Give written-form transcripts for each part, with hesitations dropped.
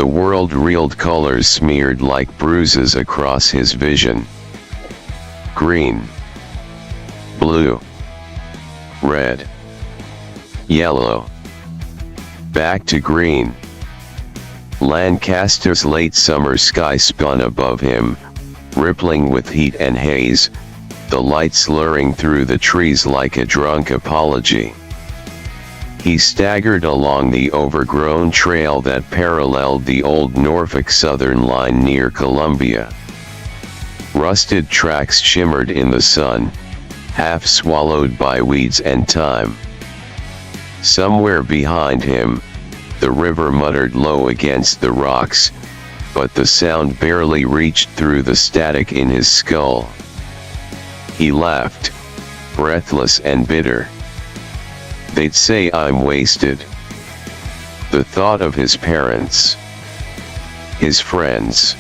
the world reeled, colors smeared like bruises across his vision. Green, blue, red, yellow. Back to green. Lancaster's late summer sky spun above him, rippling with heat and haze, the light slurring through the trees like a drunk apology. He staggered along the overgrown trail that paralleled the old Norfolk Southern line near Columbia. Rusted tracks shimmered in the sun, half swallowed by weeds and time. Somewhere behind him, the river muttered low against the rocks, but the sound barely reached through the static in his skull. He laughed, breathless and bitter. They'd say I'm wasted. The thought of his parents, his friends,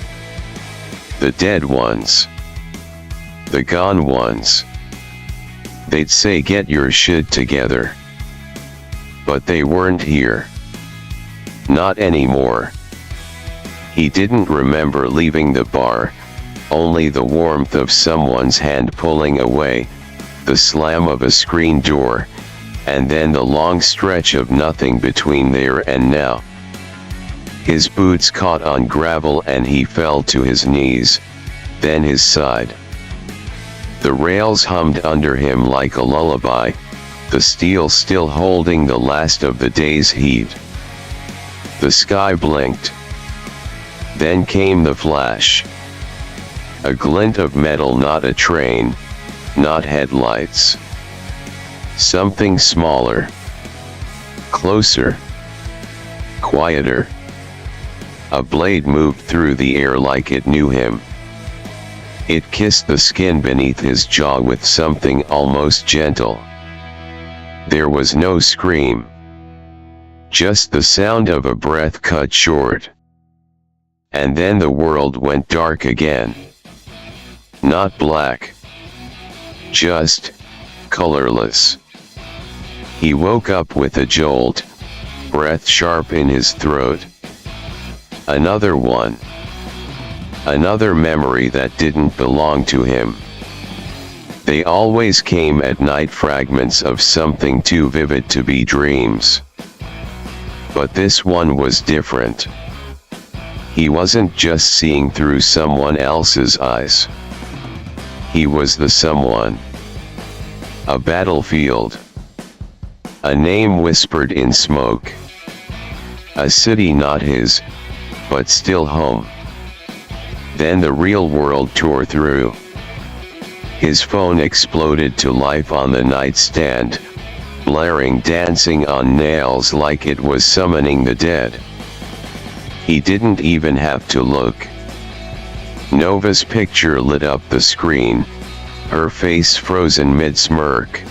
the dead ones, the gone ones. They'd say get your shit together. But they weren't here. Not anymore. He didn't remember leaving the bar, only the warmth of someone's hand pulling away, the slam of a screen door, and then the long stretch of nothing between there and now. His boots caught on gravel and he fell to his knees, then his side. The rails hummed under him like a lullaby, the steel still holding the last of the day's heat. The sky blinked. Then came the flash. A glint of metal, not a train, not headlights. Something smaller. Closer. Quieter. A blade moved through the air like it knew him. It kissed the skin beneath his jaw with something almost gentle. There was no scream. Just the sound of a breath cut short. And then the world went dark again. Not black. Just colorless. He woke up with a jolt, breath sharp in his throat. Another one. Another memory that didn't belong to him. They always came at night, fragments of something too vivid to be dreams. But this one was different. He wasn't just seeing through someone else's eyes. He was the someone. A battlefield. A name whispered in smoke. A city not his, but still home. Then the real world tore through. His phone exploded to life on the nightstand, blaring, dancing on nails like it was summoning the dead. He didn't even have to look. Nova's picture lit up the screen, her face frozen mid-smirk.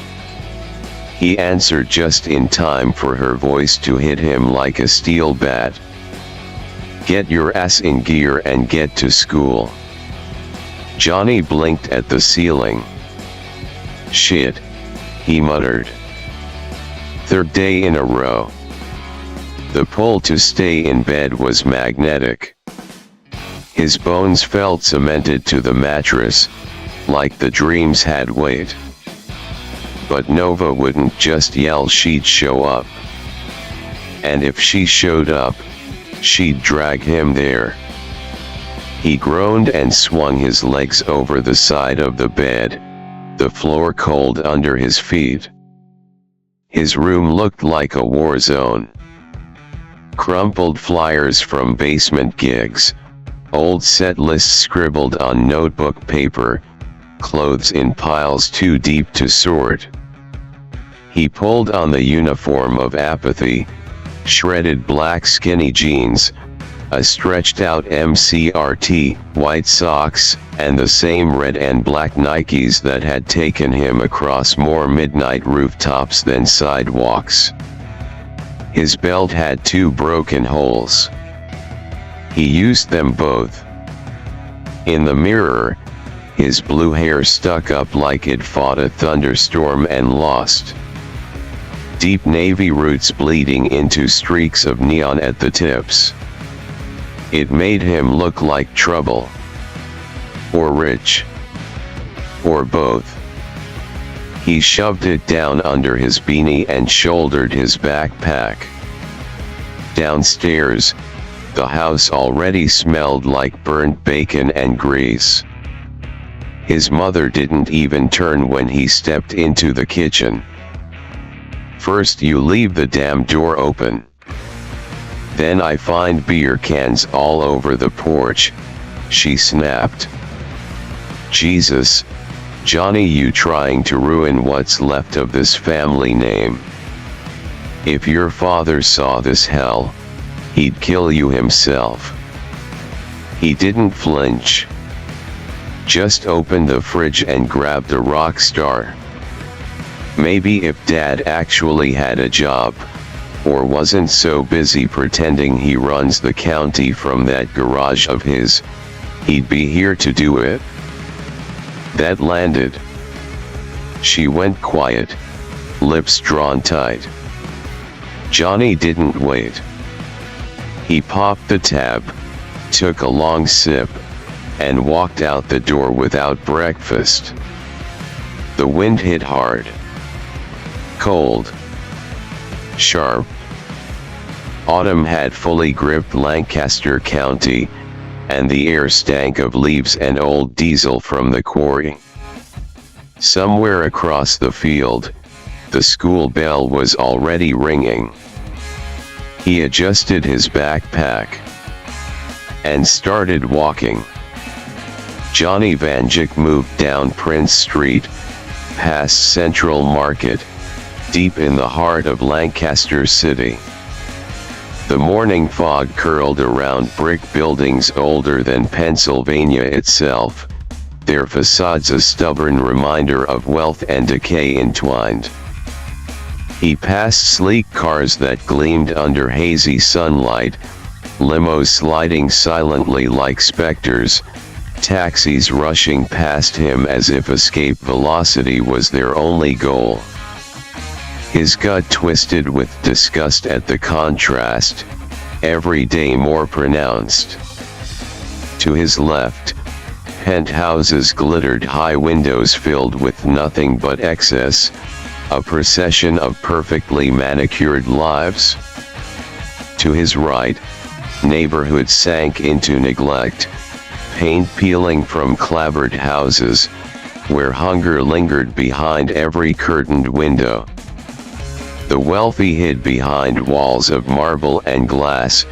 He answered just in time for her voice to hit him like a steel bat. Get your ass in gear and get to school. Johnny blinked at the ceiling. Shit, he muttered. Third day in a row. The pull to stay in bed was magnetic. His bones felt cemented to the mattress, like the dreams had weight. But Nova wouldn't just yell, she'd show up. And if she showed up, she'd drag him there. He groaned and swung his legs over the side of the bed, the floor cold under his feet. His room looked like a war zone. Crumpled flyers from basement gigs, old set lists scribbled on notebook paper, clothes in piles too deep to sort. He pulled on the uniform of apathy, shredded black skinny jeans, a stretched out MCRT, white socks, and the same red and black Nikes that had taken him across more midnight rooftops than sidewalks. His belt had 2 broken holes. He used them both. In the mirror, his blue hair stuck up like it fought a thunderstorm and lost. Deep navy roots bleeding into streaks of neon at the tips. It made him look like trouble. Or rich. Or both. He shoved it down under his beanie and shouldered his backpack. Downstairs, the house already smelled like burnt bacon and grease. His mother didn't even turn when he stepped into the kitchen. "First you leave the damn door open. Then I find beer cans all over the porch," she snapped. "Jesus, Johnny, you trying to ruin what's left of this family name. If your father saw this hell, he'd kill you himself." He didn't flinch. Just opened the fridge and grabbed a rock star. Maybe if Dad actually had a job, or wasn't so busy pretending he runs the county from that garage of his, he'd be here to do it. That landed. She went quiet, lips drawn tight. Johnny didn't wait. He popped the tab, took a long sip, and walked out the door without breakfast. The wind hit hard. Cold. Sharp. Autumn had fully gripped Lancaster County, and the air stank of leaves and old diesel from the quarry. Somewhere across the field, the school bell was already ringing. He adjusted his backpack and started walking. Johnny Vanjik moved down Prince Street, past Central Market, deep in the heart of Lancaster City. The morning fog curled around brick buildings older than Pennsylvania itself, their facades a stubborn reminder of wealth and decay entwined. He passed sleek cars that gleamed under hazy sunlight, limos sliding silently like specters, taxis rushing past him as if escape velocity was their only goal. His gut twisted with disgust at the contrast, every day more pronounced. To his left, penthouses glittered, high windows filled with nothing but excess, a procession of perfectly manicured lives. To his right, neighborhoods sank into neglect, paint peeling from clapboard houses, where hunger lingered behind every curtained window. The wealthy hid behind walls of marble and glass,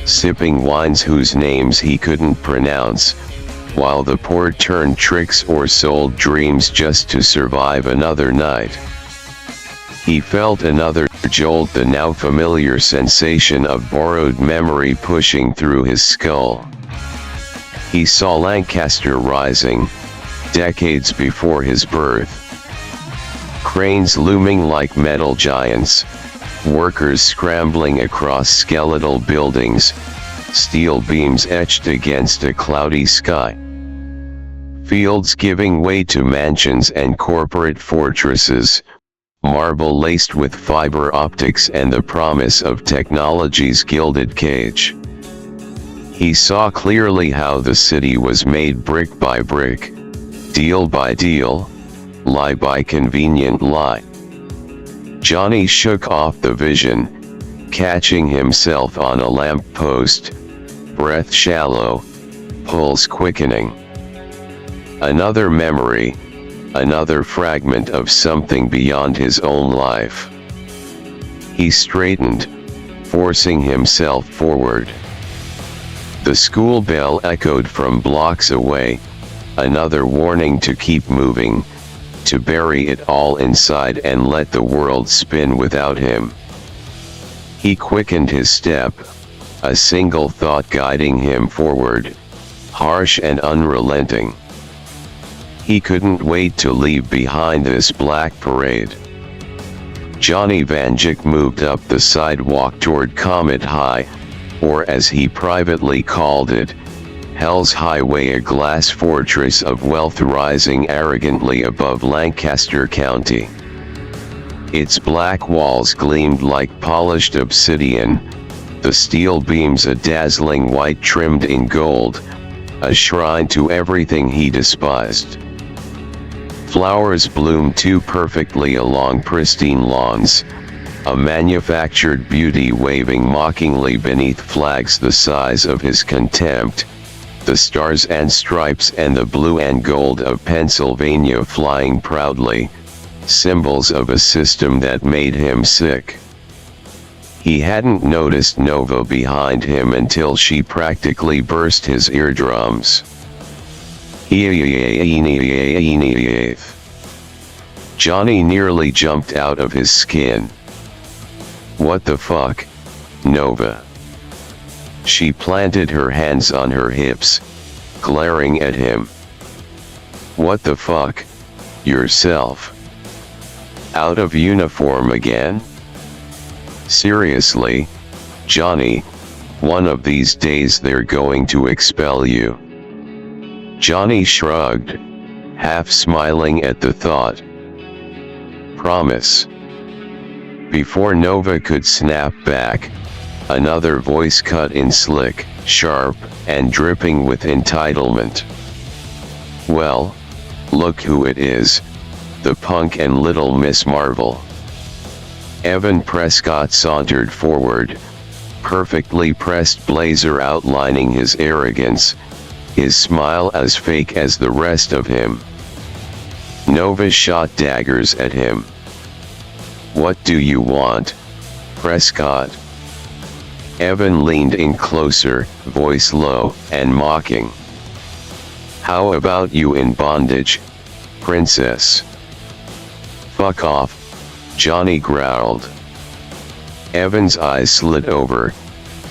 sipping wines whose names he couldn't pronounce, while the poor turned tricks or sold dreams just to survive another night. He felt another jolt, the now familiar sensation of borrowed memory pushing through his skull. He saw Lancaster rising, decades before his birth. Cranes looming like metal giants, workers scrambling across skeletal buildings, steel beams etched against a cloudy sky. Fields giving way to mansions and corporate fortresses, marble laced with fiber optics and the promise of technology's gilded cage. He saw clearly how the city was made brick by brick, deal by deal, lie by convenient lie. Johnny shook off the vision, catching himself on a lamppost, breath shallow, pulse quickening. Another memory, another fragment of something beyond his own life. He straightened, forcing himself forward. The school bell echoed from blocks away, another warning to keep moving, to bury it all inside and let the world spin without him. He quickened his step, a single thought guiding him forward, harsh and unrelenting. He couldn't wait to leave behind this black parade. Johnny Vanjik moved up the sidewalk toward Comet High, or as he privately called it, Hell's Highway, a glass fortress of wealth rising arrogantly above Lancaster County. Its black walls gleamed like polished obsidian, the steel beams a dazzling white trimmed in gold, a shrine to everything he despised. Flowers bloomed too perfectly along pristine lawns, a manufactured beauty waving mockingly beneath flags the size of his contempt, the stars and stripes and the blue and gold of Pennsylvania flying proudly, symbols of a system that made him sick. He hadn't noticed Nova behind him until she practically burst his eardrums. Johnny nearly jumped out of his skin. What the fuck, Nova? She planted her hands on her hips, glaring at him. What the fuck, yourself? Out of uniform again? Seriously, Johnny, one of these days they're going to expel you. Johnny shrugged, half smiling at the thought. Promise. Before Nova could snap back, another voice cut in slick, sharp, and dripping with entitlement. Well, look who it is, the punk and Little Miss Marvel. Evan Prescott sauntered forward, perfectly pressed blazer outlining his arrogance, his smile as fake as the rest of him. Nova shot daggers at him. What do you want, Prescott? Evan leaned in closer, voice low and mocking. How about you in bondage, princess? Fuck off, Johnny growled. Evan's eyes slid over,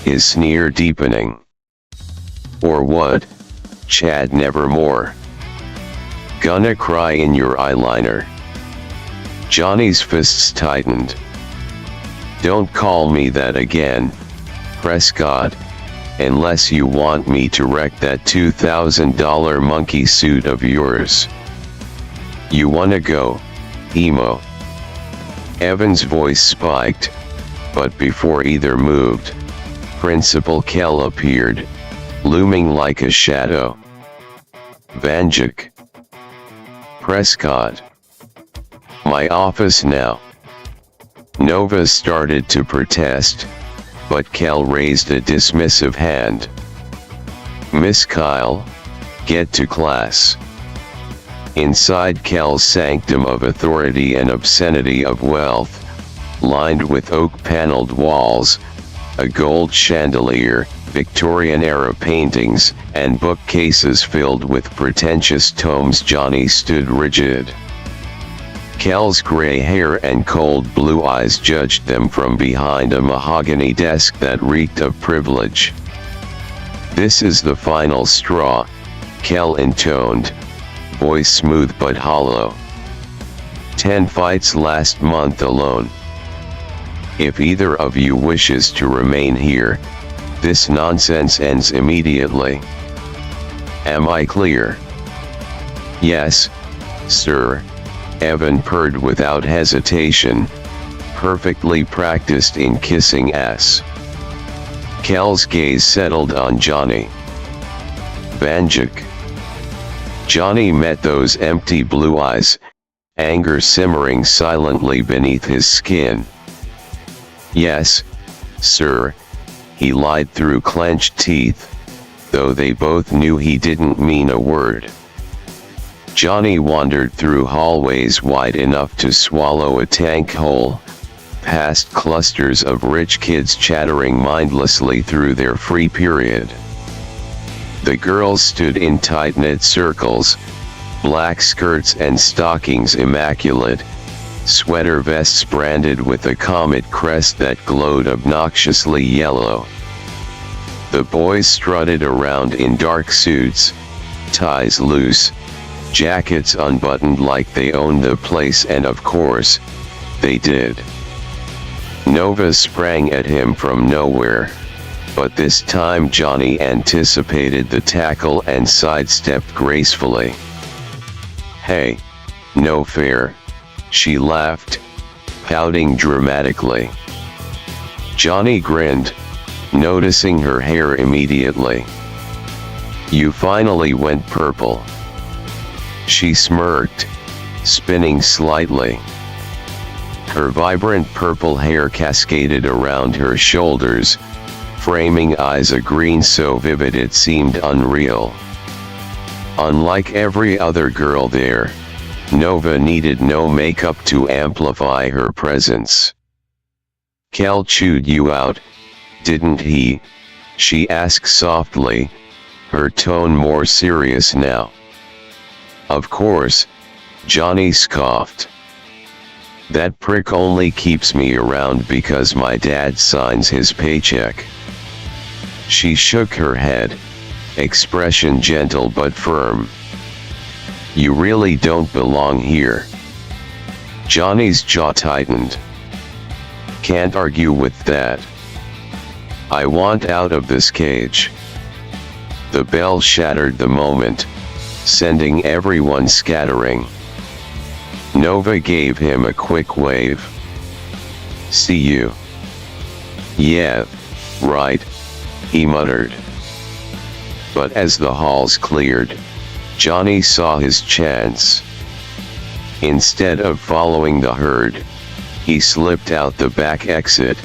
his sneer deepening. Or what, Chad Nevermore? Gonna cry in your eyeliner. Johnny's fists tightened. Don't call me that again, Prescott, unless you want me to wreck that $2,000 monkey suit of yours. You wanna go, emo? Evan's voice spiked, but before either moved, Principal Kell appeared, looming like a shadow. Vanjik. Prescott. My office now. Nova started to protest, but Kell raised a dismissive hand. Miss Kyle, get to class. Inside Kell's sanctum of authority and obscenity of wealth, lined with oak-paneled walls, a gold chandelier, Victorian-era paintings, and bookcases filled with pretentious tomes, Johnny stood rigid. Kell's gray hair and cold blue eyes judged them from behind a mahogany desk that reeked of privilege. This is the final straw, Kell intoned, voice smooth but hollow. 10 fights last month alone. If either of you wishes to remain here, this nonsense ends immediately. Am I clear? Yes, sir, Evan purred without hesitation, perfectly practiced in kissing ass. Kell's gaze settled on Johnny. Vanjik. Johnny met those empty blue eyes, anger simmering silently beneath his skin. Yes, sir, he lied through clenched teeth, though they both knew he didn't mean a word. Johnny wandered through hallways wide enough to swallow a tank hole, past clusters of rich kids chattering mindlessly through their free period. The girls stood in tight-knit circles, black skirts and stockings immaculate, sweater vests branded with a comet crest that glowed obnoxiously yellow. The boys strutted around in dark suits, ties loose, jackets unbuttoned like they owned the place, and of course, they did. Nova sprang at him from nowhere, but this time Johnny anticipated the tackle and sidestepped gracefully. Hey, no fair, she laughed, pouting dramatically. Johnny grinned, noticing her hair immediately. "You finally went purple." She smirked, spinning slightly. Her vibrant purple hair cascaded around her shoulders, framing eyes a green so vivid it seemed unreal. Unlike every other girl there, Nova needed no makeup to amplify her presence. "Cal chewed you out, didn't he?" she asked softly, her tone more serious now. "Of course," Johnny scoffed. "That prick only keeps me around because my dad signs his paycheck." She shook her head, expression gentle but firm. "You really don't belong here." Johnny's jaw tightened. "Can't argue with that. I want out of this cage." The bell shattered the moment, sending everyone scattering. Nova gave him a quick wave. "See you." "Yeah, right," he muttered. But as the halls cleared, Johnny saw his chance. Instead of following the herd, he slipped out the back exit,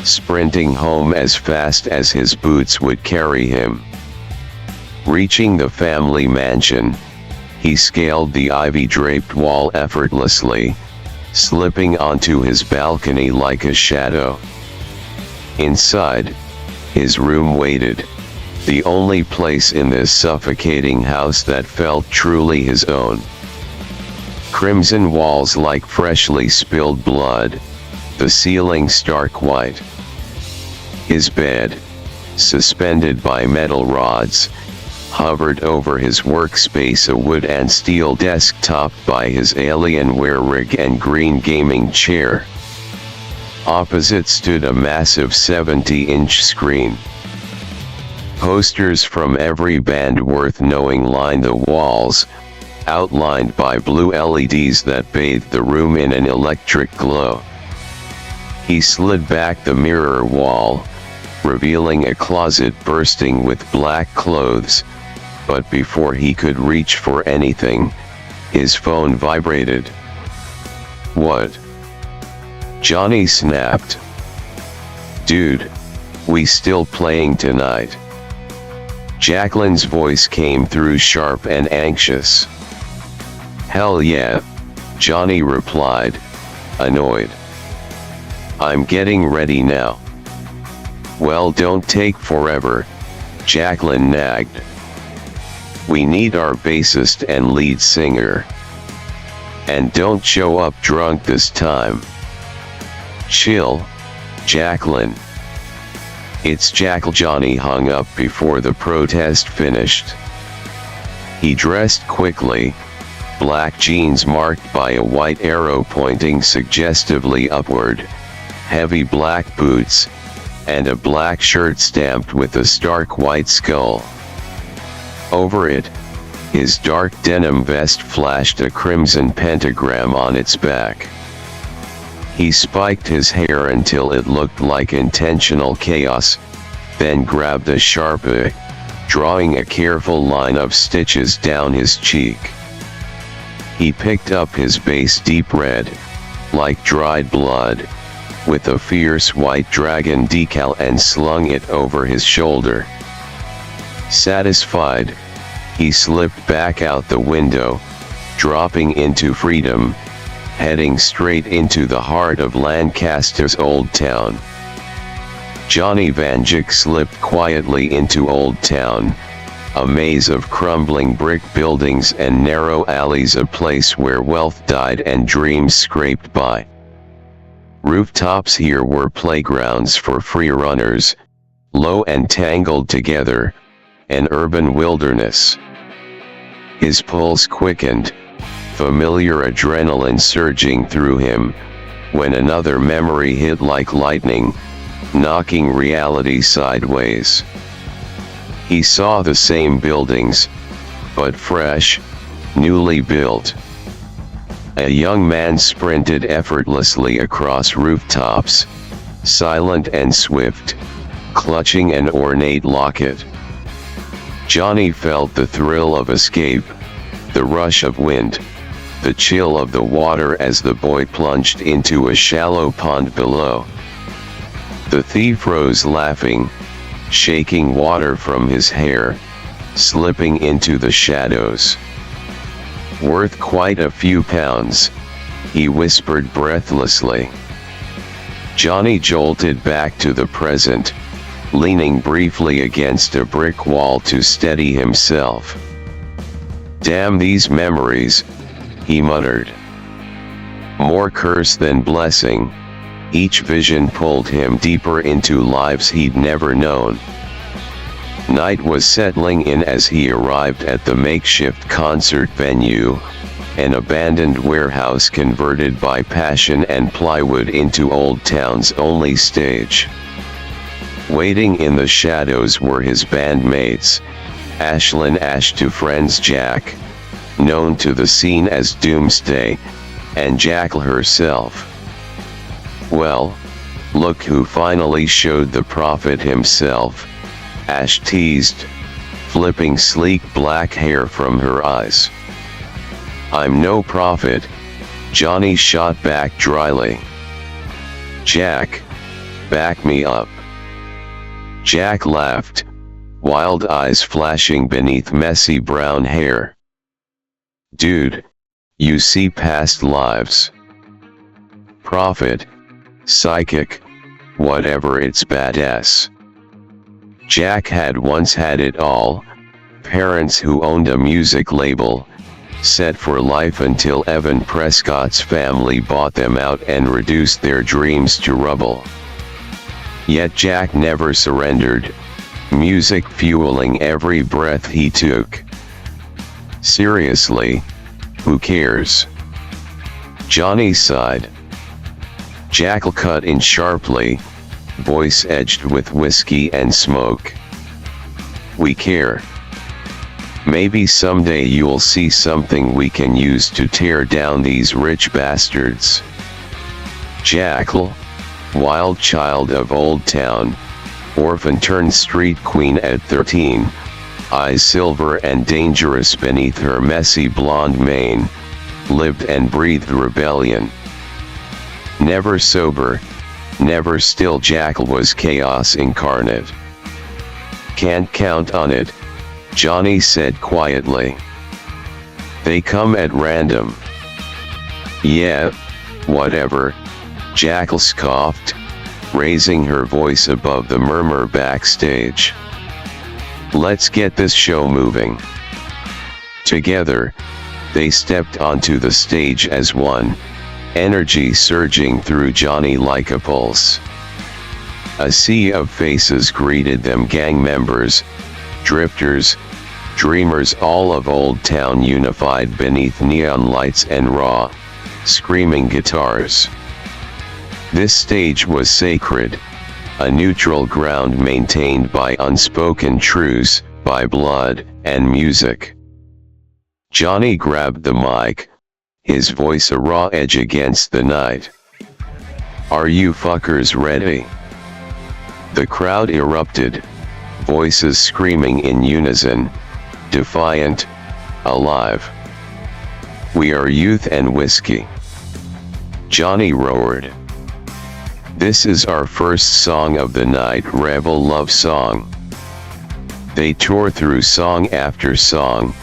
sprinting home as fast as his boots would carry him. Reaching the family mansion, he scaled the ivy-draped wall effortlessly, slipping onto his balcony like a shadow. Inside, his room waited, the only place in this suffocating house that felt truly his own. Crimson walls like freshly spilled blood, the ceiling stark white. His bed, suspended by metal rods, hovered over his workspace, a wood and steel desk topped by his Alienware rig and green gaming chair. Opposite stood a massive 70-inch screen. Posters from every band worth knowing lined the walls, outlined by blue LEDs that bathed the room in an electric glow. He slid back the mirror wall, revealing a closet bursting with black clothes, but before he could reach for anything, his phone vibrated. "What?" Johnny snapped. "Dude, we still playing tonight?" Jacqueline's voice came through sharp and anxious. "Hell yeah," Johnny replied, annoyed. "I'm getting ready now." "Well, don't take forever," Jacqueline nagged. "We need our bassist and lead singer. And don't show up drunk this time." "Chill, Jacqueline." "It's Jackal." Johnny hung up before the protest finished. He dressed quickly, black jeans marked by a white arrow pointing suggestively upward, heavy black boots, and a black shirt stamped with a stark white skull. Over it, his dark denim vest flashed a crimson pentagram on its back. He spiked his hair until it looked like intentional chaos, then grabbed a Sharpie, drawing a careful line of stitches down his cheek. He picked up his bass deep red, like dried blood, with a fierce white dragon decal and slung it over his shoulder. Satisfied, he slipped back out the window, dropping into freedom, heading straight into the heart of Lancaster's Old Town. Johnny Vanjik slipped quietly into Old Town, a maze of crumbling brick buildings and narrow alleys, a place where wealth died and dreams scraped by. Rooftops here were playgrounds for free runners, low and tangled together, an urban wilderness. His pulse quickened, familiar adrenaline surging through him, when another memory hit like lightning, knocking reality sideways. He saw the same buildings, but fresh, newly built. A young man sprinted effortlessly across rooftops, silent and swift, clutching an ornate locket. Johnny felt the thrill of escape, the rush of wind, the chill of the water as the boy plunged into a shallow pond below. The thief rose laughing, shaking water from his hair, slipping into the shadows. "Worth quite a few pounds," he whispered breathlessly. Johnny jolted back to the present, leaning briefly against a brick wall to steady himself. "Damn these memories," he muttered. More curse than blessing, each vision pulled him deeper into lives he'd never known. Night was settling in as he arrived at the makeshift concert venue, an abandoned warehouse converted by passion and plywood into Old Town's only stage. Waiting in the shadows were his bandmates, Ashlyn Ash to friends Jack, known to the scene as Doomsday, and Jackal herself. "Well, look who finally showed the prophet himself," Ash teased, flipping sleek black hair from her eyes. "I'm no prophet," Johnny shot back dryly. "Jack, back me up." Jack laughed, wild eyes flashing beneath messy brown hair. "Dude, you see past lives. Prophet, psychic, whatever, it's badass." Jack had once had it all: parents who owned a music label, set for life until Evan Prescott's family bought them out and reduced their dreams to rubble. Yet Jack never surrendered, music fueling every breath he took. "Seriously, who cares?" Johnny sighed. Jackal cut in sharply, voice edged with whiskey and smoke. "We care. Maybe someday you'll see something we can use to tear down these rich bastards." Jackal, wild child of Old Town, orphan turned street queen at 13, eyes silver and dangerous beneath her messy blonde mane, lived and breathed rebellion. Never sober, never still, Jackal was chaos incarnate. "Can't count on it," Johnny said quietly. "They come at random." "Yeah, whatever," Jackal scoffed, raising her voice above the murmur backstage. "Let's get this show moving." Together, they stepped onto the stage as one, energy surging through Johnny like a pulse. A sea of faces greeted them: gang members, drifters, dreamers, all of Old Town unified beneath neon lights and raw, screaming guitars. This stage was sacred, a neutral ground maintained by unspoken truce, by blood and music. Johnny grabbed the mic, his voice a raw edge against the night. "Are you fuckers ready?" The crowd erupted, voices screaming in unison, defiant, alive. "We are youth and whiskey," Johnny roared. "This is our first song of the night, rebel love song." They tore through song after song,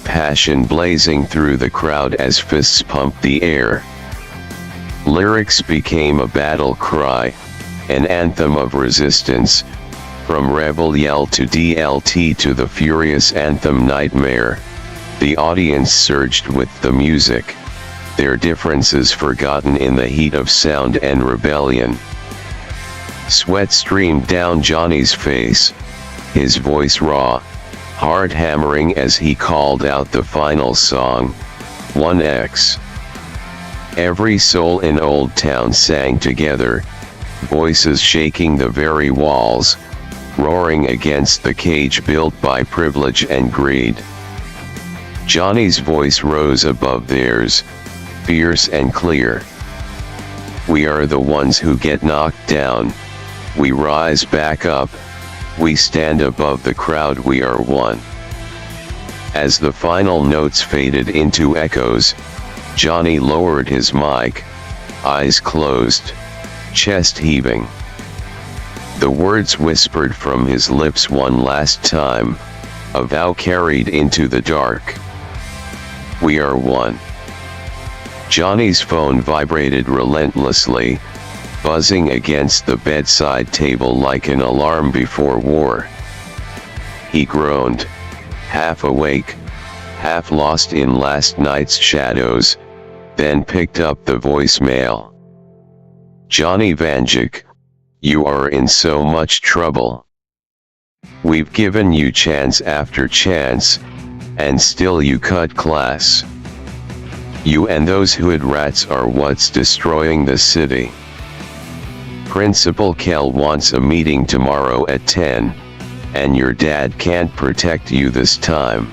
passion blazing through the crowd as fists pumped the air. Lyrics became a battle cry, an anthem of resistance, from rebel yell to DLT to the furious anthem Nightmare. The audience surged with the music, their differences forgotten in the heat of sound and rebellion. Sweat streamed down Johnny's face, his voice raw, hard hammering as he called out the final song, 1X. Every soul in Old Town sang together, voices shaking the very walls, roaring against the cage built by privilege and greed. Johnny's voice rose above theirs, fierce and clear. "We are the ones who get knocked down. We rise back up, we stand above the crowd, we are one. As the final notes faded into echoes, Johnny lowered his mic, eyes closed, chest heaving. The words whispered from his lips one last time, a vow carried into the dark. We are one. Johnny's phone vibrated relentlessly, buzzing against the bedside table like an alarm before war. He groaned, half awake, half lost in last night's shadows, then picked up the voicemail. Johnny Vanjik, you are in so much trouble. We've given you chance after chance, and still you cut class. You and those hood rats are what's destroying the city. Principal Kell wants a meeting tomorrow at 10, and your dad can't protect you this time.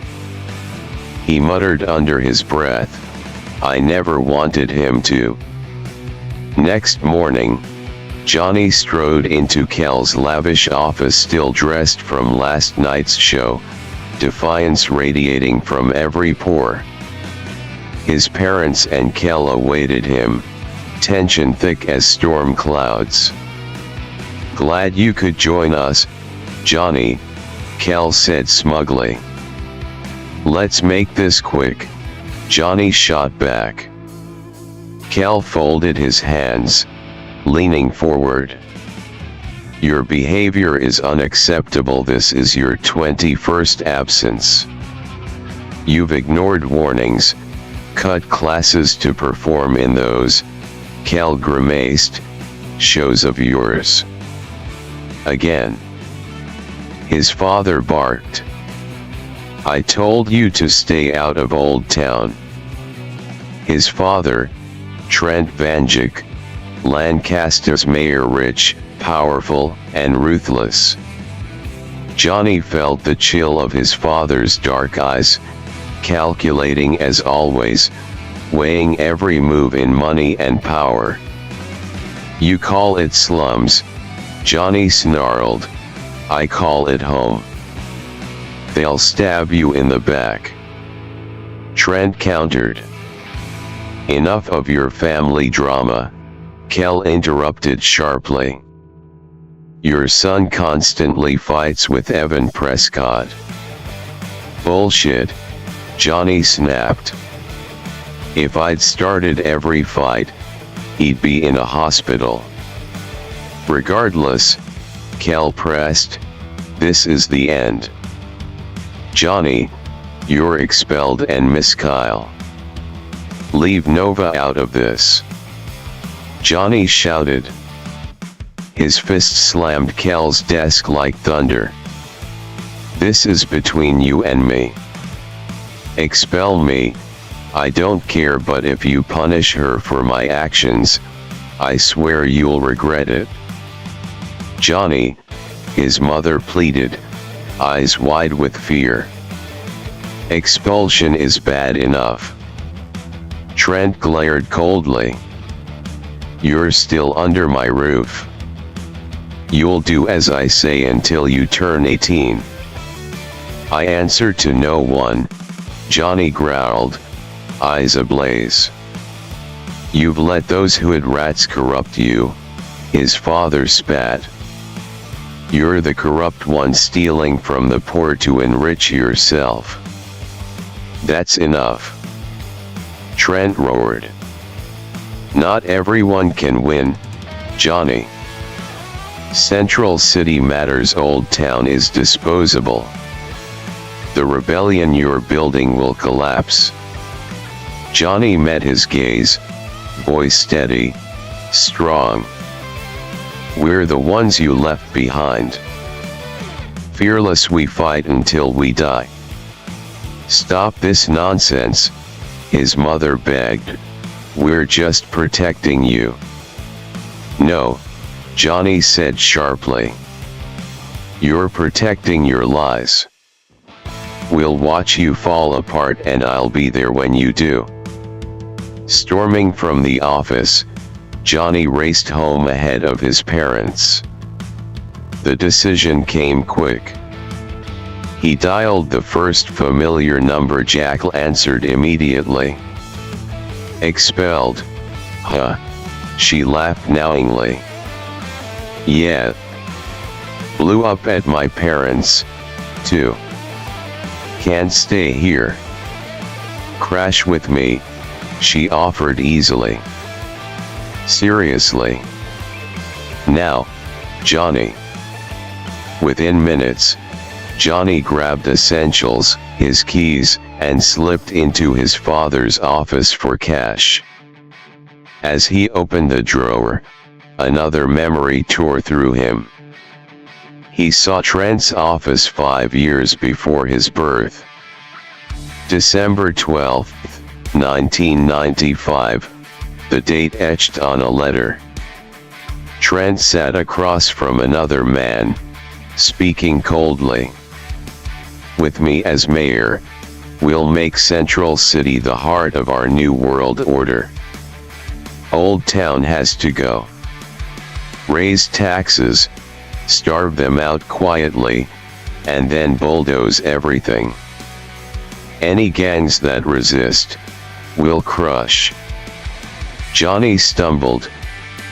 He muttered under his breath, I never wanted him to. Next morning, Johnny strode into Kell's lavish office still dressed from last night's show, defiance radiating from every pore. His parents and Kell awaited him, tension thick as storm clouds. Glad you could join us, Johnny, Kell said smugly. Let's make this quick, Johnny shot back. Kell folded his hands, leaning forward. Your behavior is unacceptable. This is your 21st absence. You've ignored warnings, cut classes to perform in those, Kell grimaced, shows of yours. Again. His father barked. I told you to stay out of Old Town. His father, Trent Vanjik, Lancaster's mayor, rich, powerful, and ruthless. Johnny felt the chill of his father's dark eyes, calculating as always, weighing every move in money and power. You call it slums, Johnny snarled. I call it home. They'll stab you in the back. Trent countered. Enough of your family drama, Kell interrupted sharply. Your son constantly fights with Evan Prescott. Bullshit, Johnny snapped. If I'd started every fight, he'd be in a hospital. Regardless, Kell pressed, this is the end. Johnny, you're expelled, and Miss Kyle. Leave Nova out of this. Johnny shouted. His fist slammed Kell's desk like thunder. This is between you and me. Expel me, I don't care, but if you punish her for my actions, I swear you'll regret it. Johnny, his mother pleaded, eyes wide with fear. Expulsion is bad enough. Trent glared coldly. You're still under my roof. You'll do as I say until you turn 18. I answer to no one, Johnny growled, eyes ablaze. You've let those hood rats corrupt you, his father spat. You're the corrupt one, stealing from the poor to enrich yourself. That's enough. Trent roared. Not everyone can win, Johnny. Central City matters. Old Town is disposable. The rebellion you're building will collapse. Johnny met his gaze, voice steady, strong. We're the ones you left behind. Fearless, we fight until we die. Stop this nonsense, his mother begged. We're just protecting you. No, Johnny said sharply. You're protecting your lies. We'll watch you fall apart, and I'll be there when you do. Storming from the office, Johnny raced home ahead of his parents. The decision came quick. He dialed the first familiar number. Jackal answered immediately. Expelled. Huh? She laughed knowingly. Yeah. Blew up at my parents, too. Can't stay here. Crash with me, she offered easily. Seriously. Now, Johnny. Within minutes, Johnny grabbed essentials, his keys, and slipped into his father's office for cash. As he opened the drawer, another memory tore through him. He saw Trent's office 5 years before his birth. December 12, 1995, the date etched on a letter. Trent sat across from another man, speaking coldly. With me as mayor, we'll make Central City the heart of our new world order. Old Town has to go. Raise taxes, starve them out quietly, and then bulldoze everything. Any gangs that resist, we'll crush. Johnny stumbled,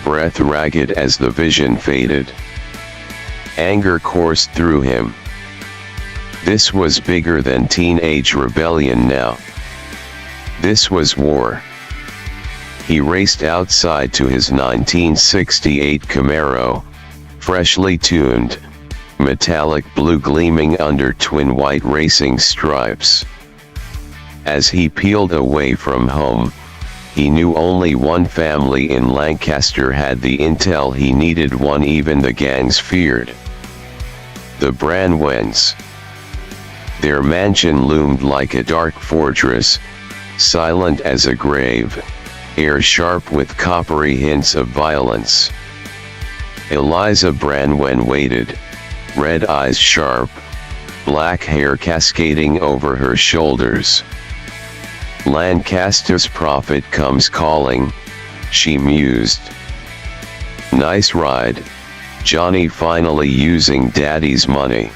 breath ragged as the vision faded. Anger coursed through him. This was bigger than teenage rebellion now. This was war. He raced outside to his 1968 Camaro, freshly tuned, metallic blue gleaming under twin white racing stripes. As he peeled away from home, he knew only one family in Lancaster had the intel he needed, one even the gangs feared. The Branwens. Their mansion loomed like a dark fortress, silent as a grave, air sharp with coppery hints of violence. Eliza Branwen waited, red eyes sharp, black hair cascading over her shoulders. Lancaster's prophet comes calling, she mused. Nice ride, Johnny, finally using Daddy's money.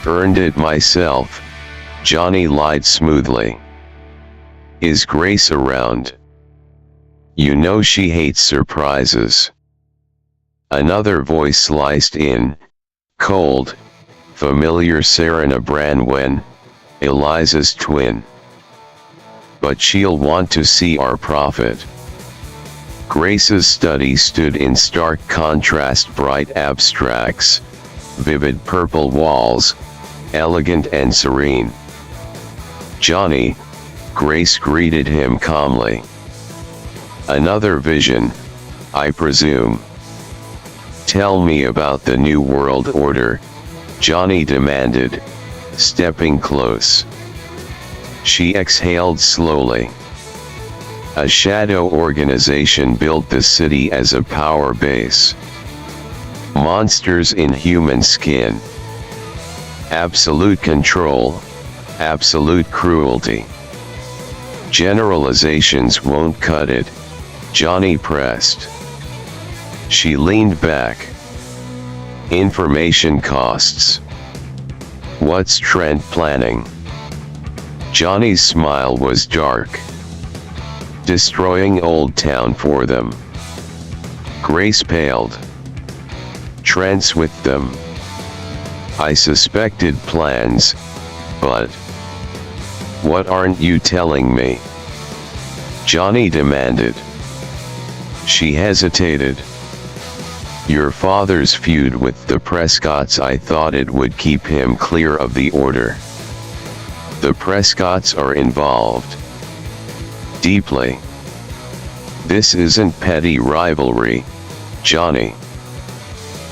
Earned it myself, Johnny lied smoothly. Is Grace around? You know she hates surprises. Another voice sliced in, cold, familiar. Serena Branwen, Eliza's twin. But she'll want to see our prophet. Grace's study stood in stark contrast: bright abstracts, vivid purple walls, elegant and serene. Johnny, Grace greeted him calmly. Another vision, I presume. Tell me about the New World Order, Johnny demanded, stepping close. She exhaled slowly. A shadow organization built the city as a power base. Monsters in human skin. Absolute control, absolute cruelty. Generalizations won't cut it, Johnny pressed. She leaned back. Information costs. What's Trent planning? Johnny's smile was dark. Destroying Old Town for them. Grace paled. Trent's with them. I suspected plans, but what aren't you telling me? Johnny demanded. She hesitated. Your father's feud with the Prescotts, I thought it would keep him clear of the order. The Prescotts are involved. Deeply. This isn't petty rivalry, Johnny.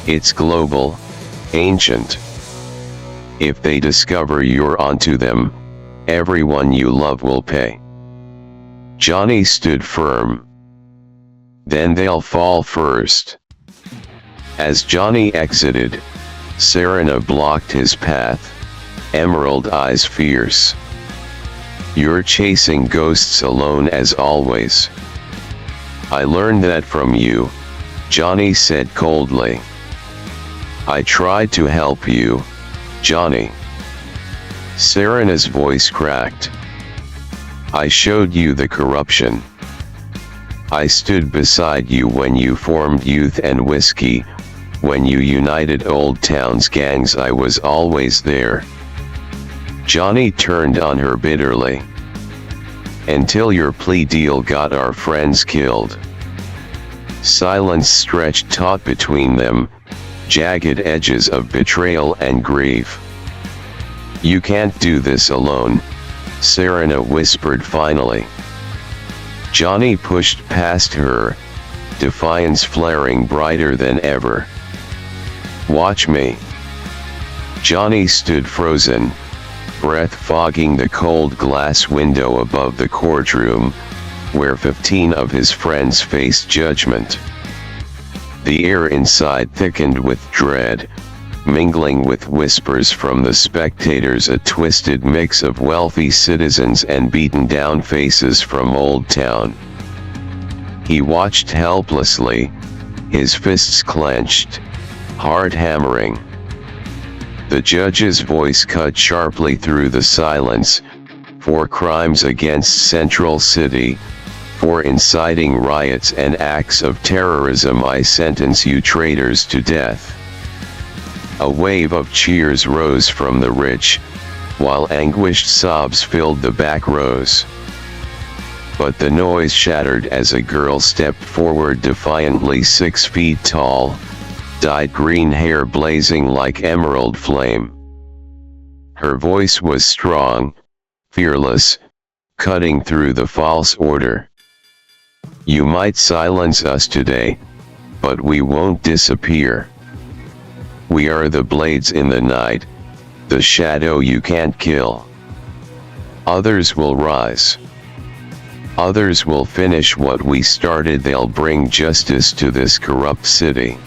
It's global, ancient. If they discover you're onto them, everyone you love will pay. Johnny stood firm. Then they'll fall first. As Johnny exited, Serena blocked his path, emerald eyes fierce. You're chasing ghosts alone as always. I learned that from you, Johnny said coldly. I tried to help you, Johnny. Serena's voice cracked. I showed you the corruption. I stood beside you when you formed Youth and Whiskey, when you united Old Town's gangs. I was always there. Johnny turned on her bitterly. Until your plea deal got our friends killed. Silence stretched taut between them, jagged edges of betrayal and grief. You can't do this alone, Serena whispered finally. Johnny pushed past her, defiance flaring brighter than ever. Watch me. Johnny stood frozen, breath fogging the cold glass window above the courtroom, where 15 of his friends faced judgment. The air inside thickened with dread, mingling with whispers from the spectators, a twisted mix of wealthy citizens and beaten-down faces from Old Town. He watched helplessly, his fists clenched, heart hammering. The judge's voice cut sharply through the silence. For crimes against Central City, for inciting riots and acts of terrorism, I sentence you traitors to death. A wave of cheers rose from the rich, while anguished sobs filled the back rows. But the noise shattered as a girl stepped forward defiantly, 6 feet tall, dyed green hair blazing like emerald flame. Her voice was strong, fearless, cutting through the false order. You might silence us today, but we won't disappear. We are the blades in the night, the shadow you can't kill. Others will rise. Others will finish what we started. They'll bring justice to this corrupt city.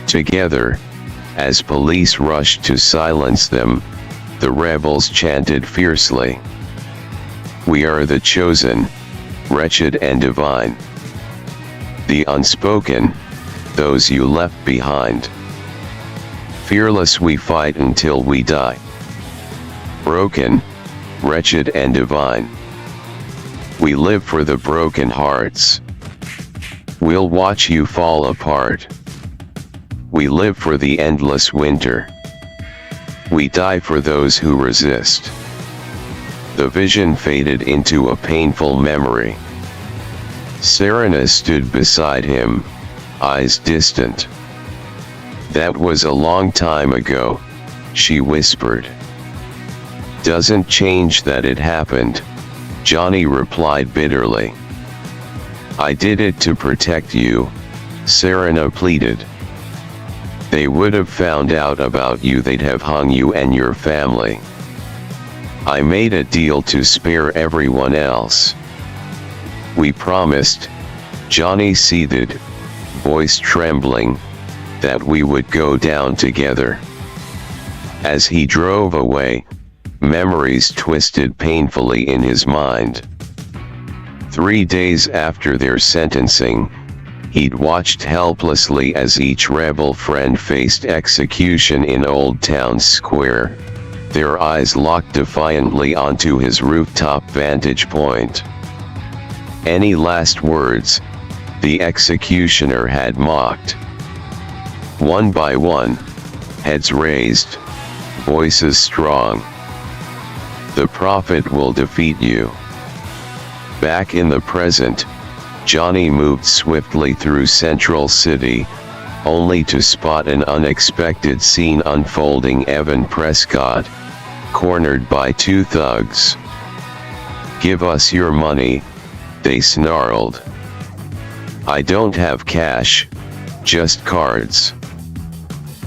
Together, as police rushed to silence them, the rebels chanted fiercely. We are the chosen, wretched and divine. The unspoken, those you left behind. Fearless we fight until we die. Broken, wretched and divine. We live for the broken hearts. We'll watch you fall apart. We live for the endless winter. We die for those who resist. The vision faded into a painful memory. Serena stood beside him, eyes distant. That was a long time ago, she whispered. Doesn't change that it happened, Johnny replied bitterly. I did it to protect you, Serena pleaded. They would have found out about you, they'd have hung you and your family. I made a deal to spare everyone else. We promised, Johnny seethed, voice trembling, that we would go down together. As he drove away, memories twisted painfully in his mind. 3 days after their sentencing, he'd watched helplessly as each rebel friend faced execution in Old Town Square, their eyes locked defiantly onto his rooftop vantage point. Any last words, the executioner had mocked. One by one, heads raised, voices strong. The prophet will defeat you. Back in the present, Johnny moved swiftly through Central City, only to spot an unexpected scene unfolding. Evan Prescott, cornered by 2 thugs. Give us your money, they snarled. I don't have cash, just cards.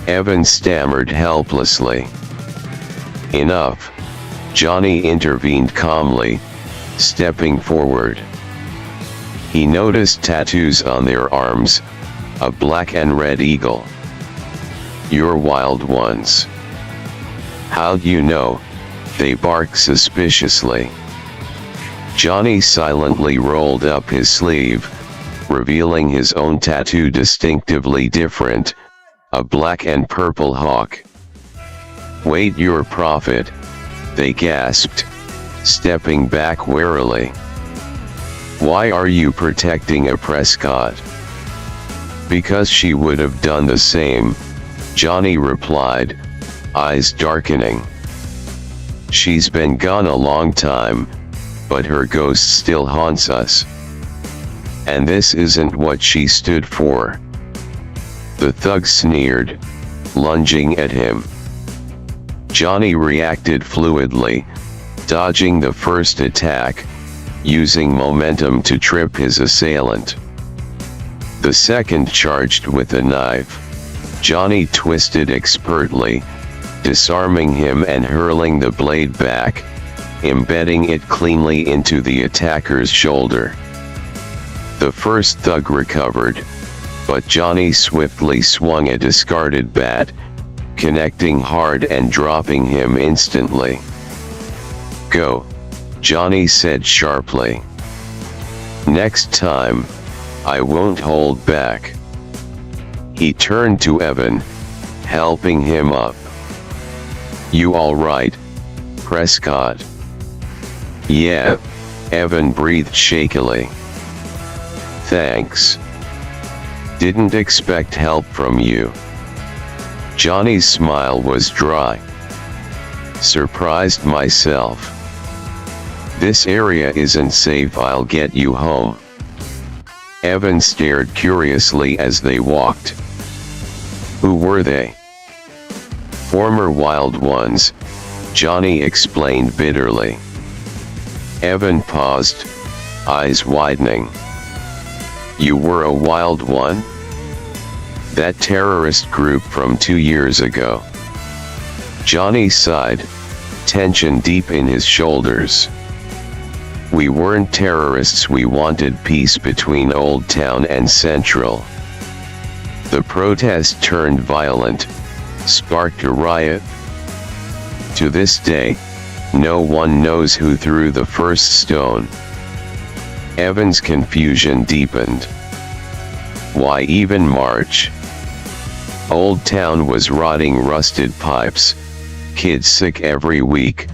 Evan stammered helplessly. Enough, Johnny intervened calmly, stepping forward. He noticed tattoos on their arms, a black and red eagle. Your wild ones. How'd you know? They barked suspiciously. Johnny silently rolled up his sleeve, revealing his own tattoo, distinctively different, a black and purple hawk. "Wait, your prophet," they gasped, stepping back warily. "Why are you protecting a Prescott?" "Because she would have done the same," Johnny replied, eyes darkening. "She's been gone a long time, but her ghost still haunts us. And this isn't what she stood for." The thug sneered, lunging at him. Johnny reacted fluidly, dodging the first attack, using momentum to trip his assailant. The second charged with a knife. Johnny twisted expertly, disarming him and hurling the blade back, embedding it cleanly into the attacker's shoulder. The first thug recovered, but Johnny swiftly swung a discarded bat, connecting hard and dropping him instantly. "Go," Johnny said sharply. "Next time, I won't hold back." He turned to Evan, helping him up. "You all right, Prescott?" "Yeah," Evan breathed shakily. "Thanks. Didn't expect help from you." Johnny's smile was dry. "Surprised myself. This area isn't safe, I'll get you home." Evan stared curiously as they walked. "Who were they?" "Former wild ones," Johnny explained bitterly. Evan paused, eyes widening. "You were a wild one?" "That terrorist group from 2 years ago." Johnny sighed, tension deep in his shoulders. "We weren't terrorists, we wanted peace between Old Town and Central." The protest turned violent, sparked a riot. To this day, no one knows who threw the first stone. Evan's confusion deepened. Why even march? Old Town was rotting, rusted pipes, kids sick every week,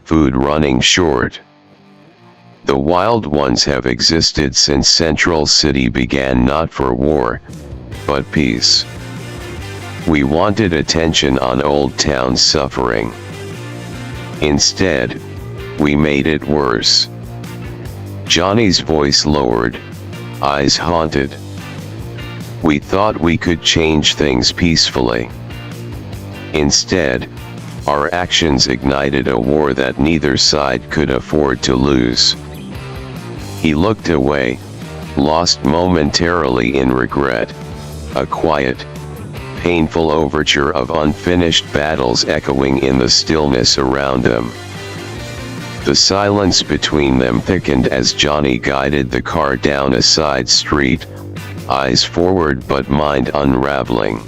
food running short. The wild ones have existed since Central City began, not for war, but peace. We wanted attention on Old Town's suffering. Instead, we made it worse. Johnny's voice lowered, eyes haunted. We thought we could change things peacefully. Instead, our actions ignited a war that neither side could afford to lose. He looked away, lost momentarily in regret, a quiet, painful overture of unfinished battles echoing in the stillness around them. The silence between them thickened as Johnny guided the car down a side street, eyes forward but mind unraveling.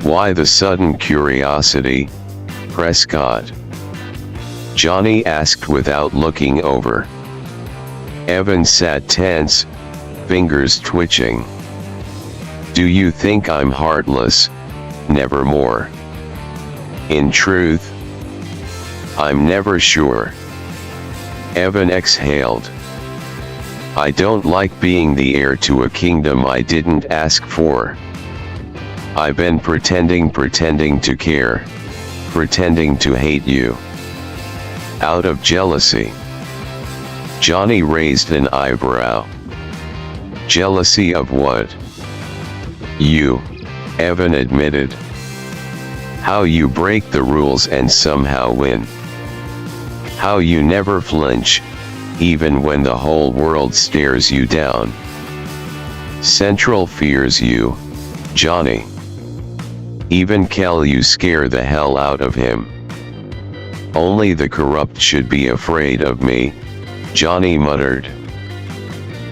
Why the sudden curiosity, Prescott? Johnny asked without looking over. Evan sat tense, fingers twitching. Do you think I'm heartless? Nevermore. In truth, I'm never sure. Evan exhaled. I don't like being the heir to a kingdom I didn't ask for. I've been pretending to care, pretending to hate you. Out of jealousy. Johnny raised an eyebrow. Jealousy of what? You, Evan admitted. How you break the rules and somehow win. How you never flinch, even when the whole world stares you down. Central fears you, Johnny. Even Kel, you scare the hell out of him. Only the corrupt should be afraid of me, Johnny muttered.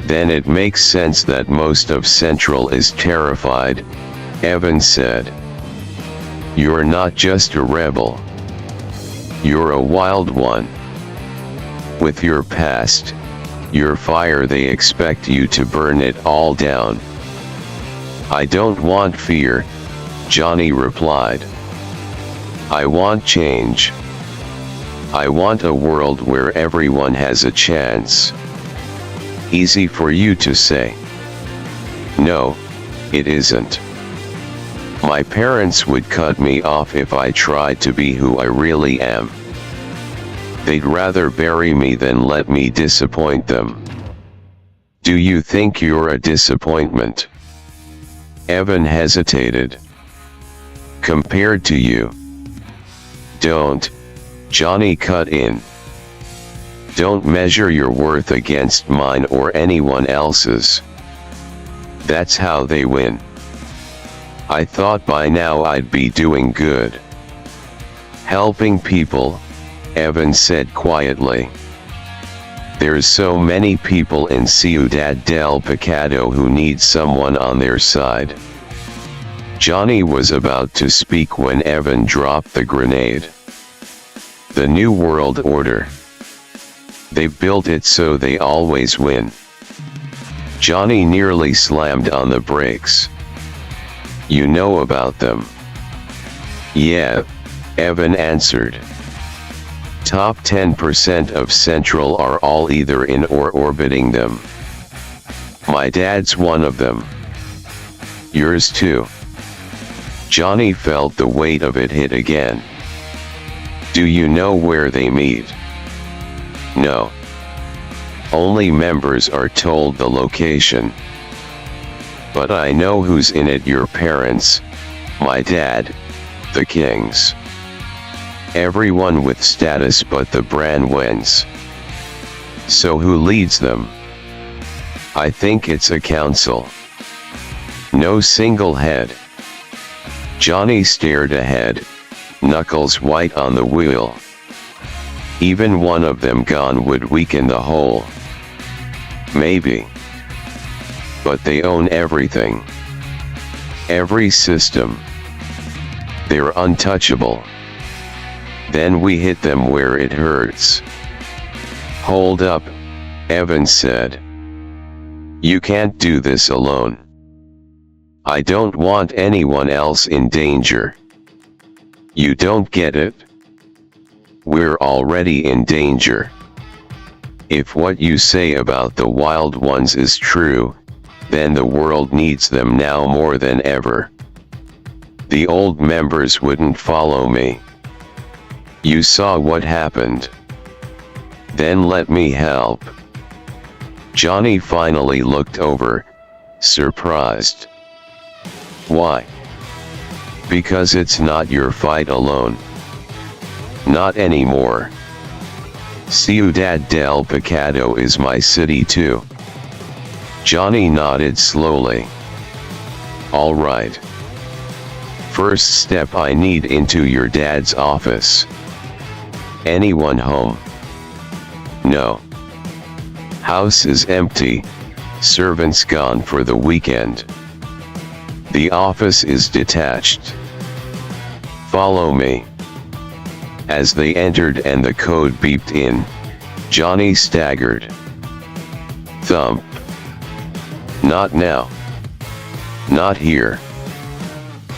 Then it makes sense that most of Central is terrified, Evan said. You're not just a rebel. You're a wild one. With your past, your fire, they expect you to burn it all down. I don't want fear, Johnny replied. I want change. I want a world where everyone has a chance. Easy for you to say. No, it isn't. My parents would cut me off if I tried to be who I really am. They'd rather bury me than let me disappoint them. Do you think you're a disappointment? Evan hesitated. Compared to you. Don't, Johnny cut in. Don't measure your worth against mine or anyone else's. That's how they win. I thought by now I'd be doing good. Helping people, Evan said quietly. There's so many people in Ciudad del Pecado who need someone on their side. Johnny was about to speak when Evan dropped the grenade. The New World Order. They built it so they always win. Johnny nearly slammed on the brakes. You know about them? Yeah, Evan answered. Top 10% of Central are all either in or orbiting them. My dad's one of them. Yours too. Johnny felt the weight of it hit again. Do you know where they meet? No. Only members are told the location. But I know who's in it. Your parents, my dad, the Kings. Everyone with status but the brand wins. So who leads them? I think it's a council. No single head. Johnny stared ahead, knuckles white on the wheel. Even one of them gone would weaken the whole. Maybe. But they own everything. Every system. They're untouchable. Then we hit them where it hurts. Hold up, Evan said. You can't do this alone. I don't want anyone else in danger. You don't get it? We're already in danger. If what you say about the wild ones is true, then the world needs them now more than ever. The old members wouldn't follow me. You saw what happened. Then let me help. Johnny finally looked over, surprised. Why? Because it's not your fight alone. Not anymore. Ciudad del Pecado is my city too. Johnny nodded slowly. All right. First step, I need into your dad's office. Anyone home? No. House is empty, servants gone for the weekend. The office is detached. Follow me. As they entered and the code beeped in, Johnny staggered. Thump. Not now. Not here.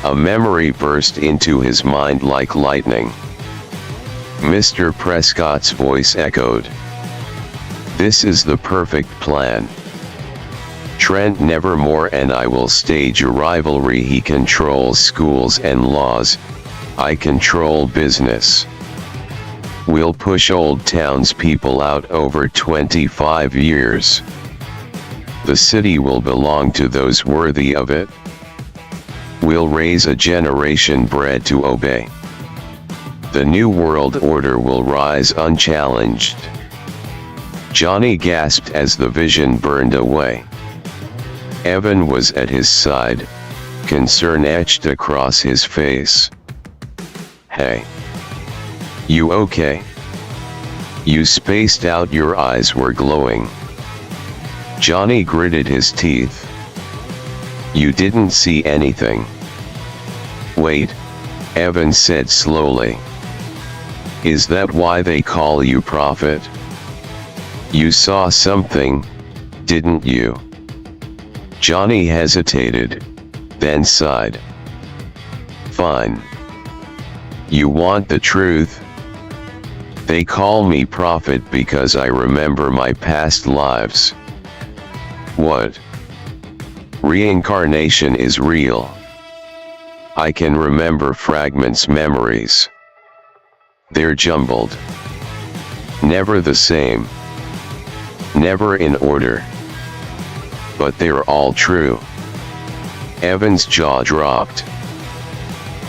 A memory burst into his mind like lightning. Mr. Prescott's voice echoed. This is the perfect plan. Trent Nevermore and I will stage a rivalry. He controls schools and laws, I control business. We'll push old townspeople out over 25 years. The city will belong to those worthy of it. We'll raise a generation bred to obey. The New World Order will rise unchallenged. Johnny gasped as the vision burned away. Evan was at his side, concern etched across his face. Hey. You okay? You spaced out, your eyes were glowing. Johnny gritted his teeth. You didn't see anything. Wait, Evan said slowly. Is that why they call you prophet? You saw something, didn't you? Johnny hesitated, then sighed. Fine. You want the truth? They call me prophet because I remember my past lives. What? Reincarnation is real. I can remember fragments, memories. They're jumbled. Never the same. Never in order. But they're all true. Evan's jaw dropped.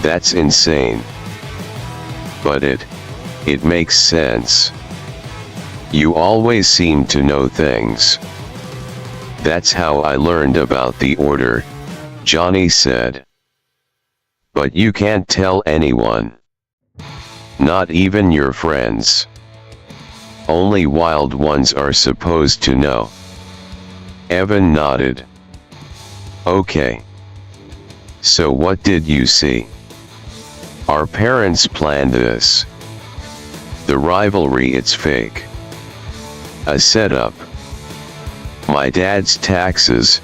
That's insane. But it makes sense. You always seem to know things. That's how I learned about the order, Johnny said. But you can't tell anyone. Not even your friends. Only wild ones are supposed to know. Evan nodded. Okay. So what did you see? Our parents planned this. The rivalry, it's fake. A setup. My dad's taxes,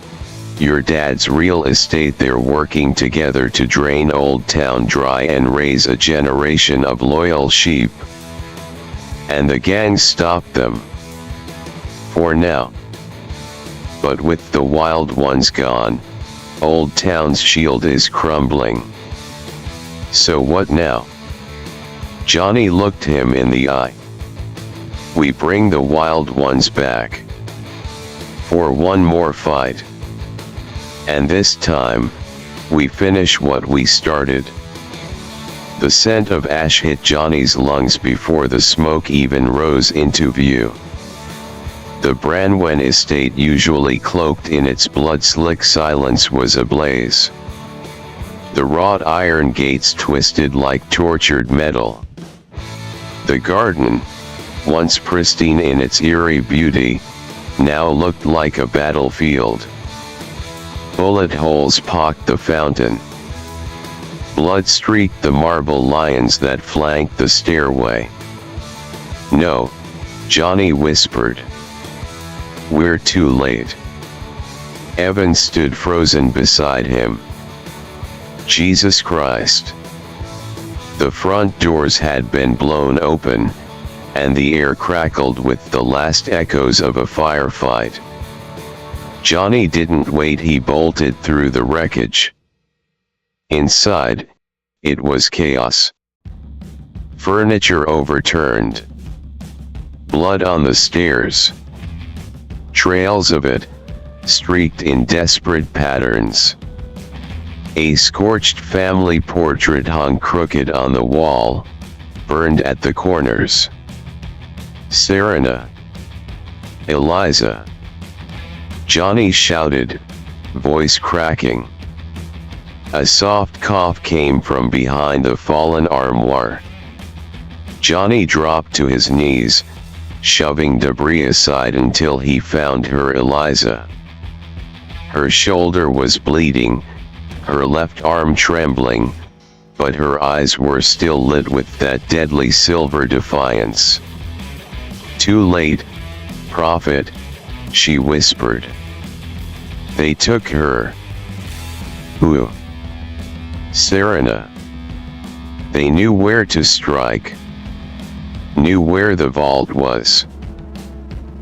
your dad's real estate, they're working together to drain Old Town dry and raise a generation of loyal sheep. And the gang stopped them. For now. But with the wild ones gone, Old Town's shield is crumbling. So what now? Johnny looked him in the eye. We bring the wild ones back. For one more fight. And this time, we finish what we started. The scent of ash hit Johnny's lungs before the smoke even rose into view. The Branwen estate, usually cloaked in its blood-slick silence, was ablaze. The wrought iron gates twisted like tortured metal. The garden, once pristine in its eerie beauty, now looked like a battlefield. Bullet holes pocked the fountain. Blood streaked the marble lions that flanked the stairway. No, Johnny whispered. We're too late. Evan stood frozen beside him. Jesus Christ. The front doors had been blown open, and the air crackled with the last echoes of a firefight. Johnny didn't wait, he bolted through the wreckage. Inside, it was chaos. Furniture overturned. Blood on the stairs. Trails of it, streaked in desperate patterns. A scorched family portrait hung crooked on the wall, burned at the corners. Serena. Eliza. Johnny shouted, voice cracking. A soft cough came from behind the fallen armoire. Johnny dropped to his knees, shoving debris aside until he found her Eliza. Her shoulder was bleeding, her left arm trembling, but her eyes were still lit with that deadly silver defiance. Too late, prophet, she whispered. They took her. Who? Serena. They knew where to strike. Knew where the vault was.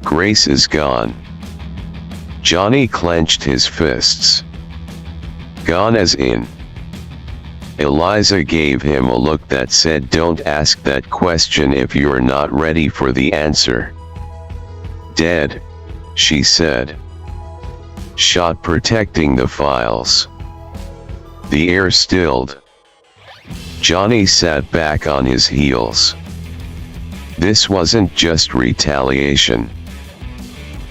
Grace is gone. Johnny clenched his fists. Gone as in. Eliza gave him a look that said, don't ask that question if you're not ready for the answer. Dead, she said. Shot protecting the files. The air stilled. Johnny sat back on his heels. This wasn't just retaliation.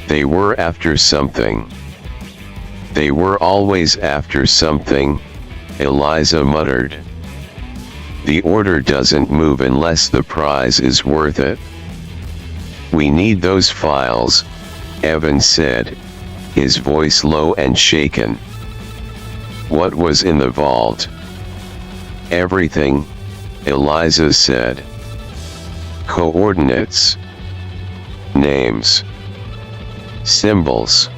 They were after something. They were always after something, Eliza muttered. The order doesn't move unless the prize is worth it. We need those files, Evan said, his voice low and shaken. What was in the vault? Everything, Eliza said. Coordinates. Names. Symbols.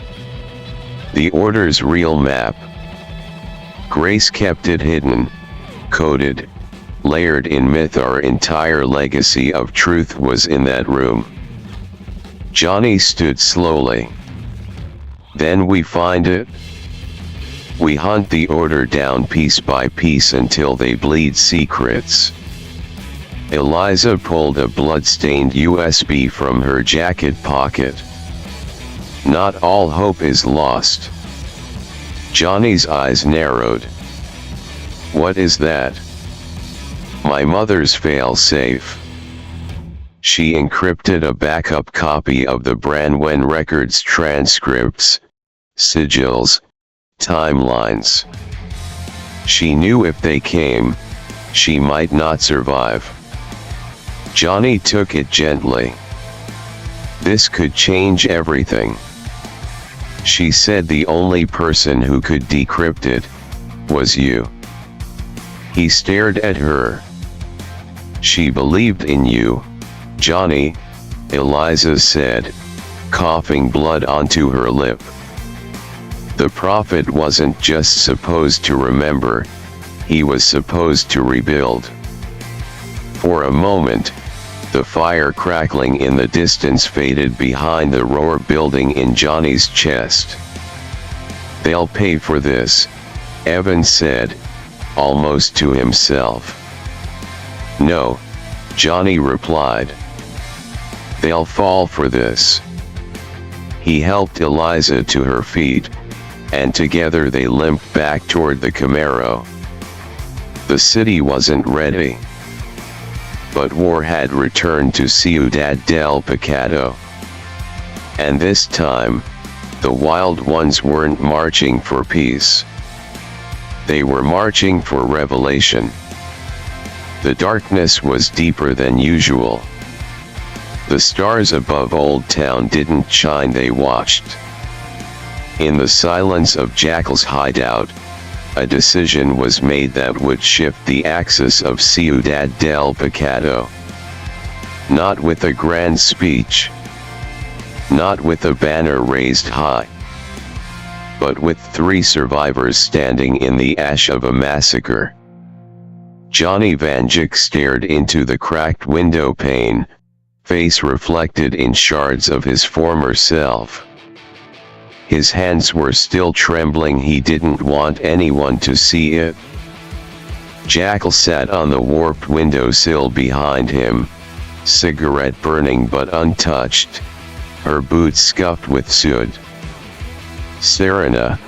The order's real map. Grace kept it hidden, coded, layered in myth. Our entire legacy of truth was in that room. Johnny stood slowly. Then we find it. We hunt the order down piece by piece until they bleed secrets. Eliza pulled a blood-stained USB from her jacket pocket. Not all hope is lost. Johnny's eyes narrowed. What is that? My mother's fail-safe. She encrypted a backup copy of the Branwen records, transcripts, sigils, timelines. She knew if they came, she might not survive. Johnny took it gently. This could change everything. She said the only person who could decrypt it was you. He stared at her. She believed in you, Johnny, Eliza said, coughing blood onto her lip. The prophet wasn't just supposed to remember, he was supposed to rebuild. For a moment, the fire crackling in the distance faded behind the roar building in Johnny's chest. They'll pay for this, Evan said, almost to himself. No, Johnny replied. They'll fall for this. He helped Eliza to her feet, and together they limped back toward the Camaro. The city wasn't ready. But war had returned to Ciudad del Pecado. And this time, the wild ones weren't marching for peace. They were marching for revelation. The darkness was deeper than usual. The stars above Old Town didn't shine, they watched. In the silence of Jackal's hideout, a decision was made that would shift the axis of Ciudad del Pecado. Not with a grand speech. Not with a banner raised high. But with 3 survivors standing in the ash of a massacre. Johnny Vanjik stared into the cracked window pane, face reflected in shards of his former self. His hands were still trembling, he didn't want anyone to see it. Jackal sat on the warped windowsill behind him, cigarette burning but untouched, her boots scuffed with soot. Serena,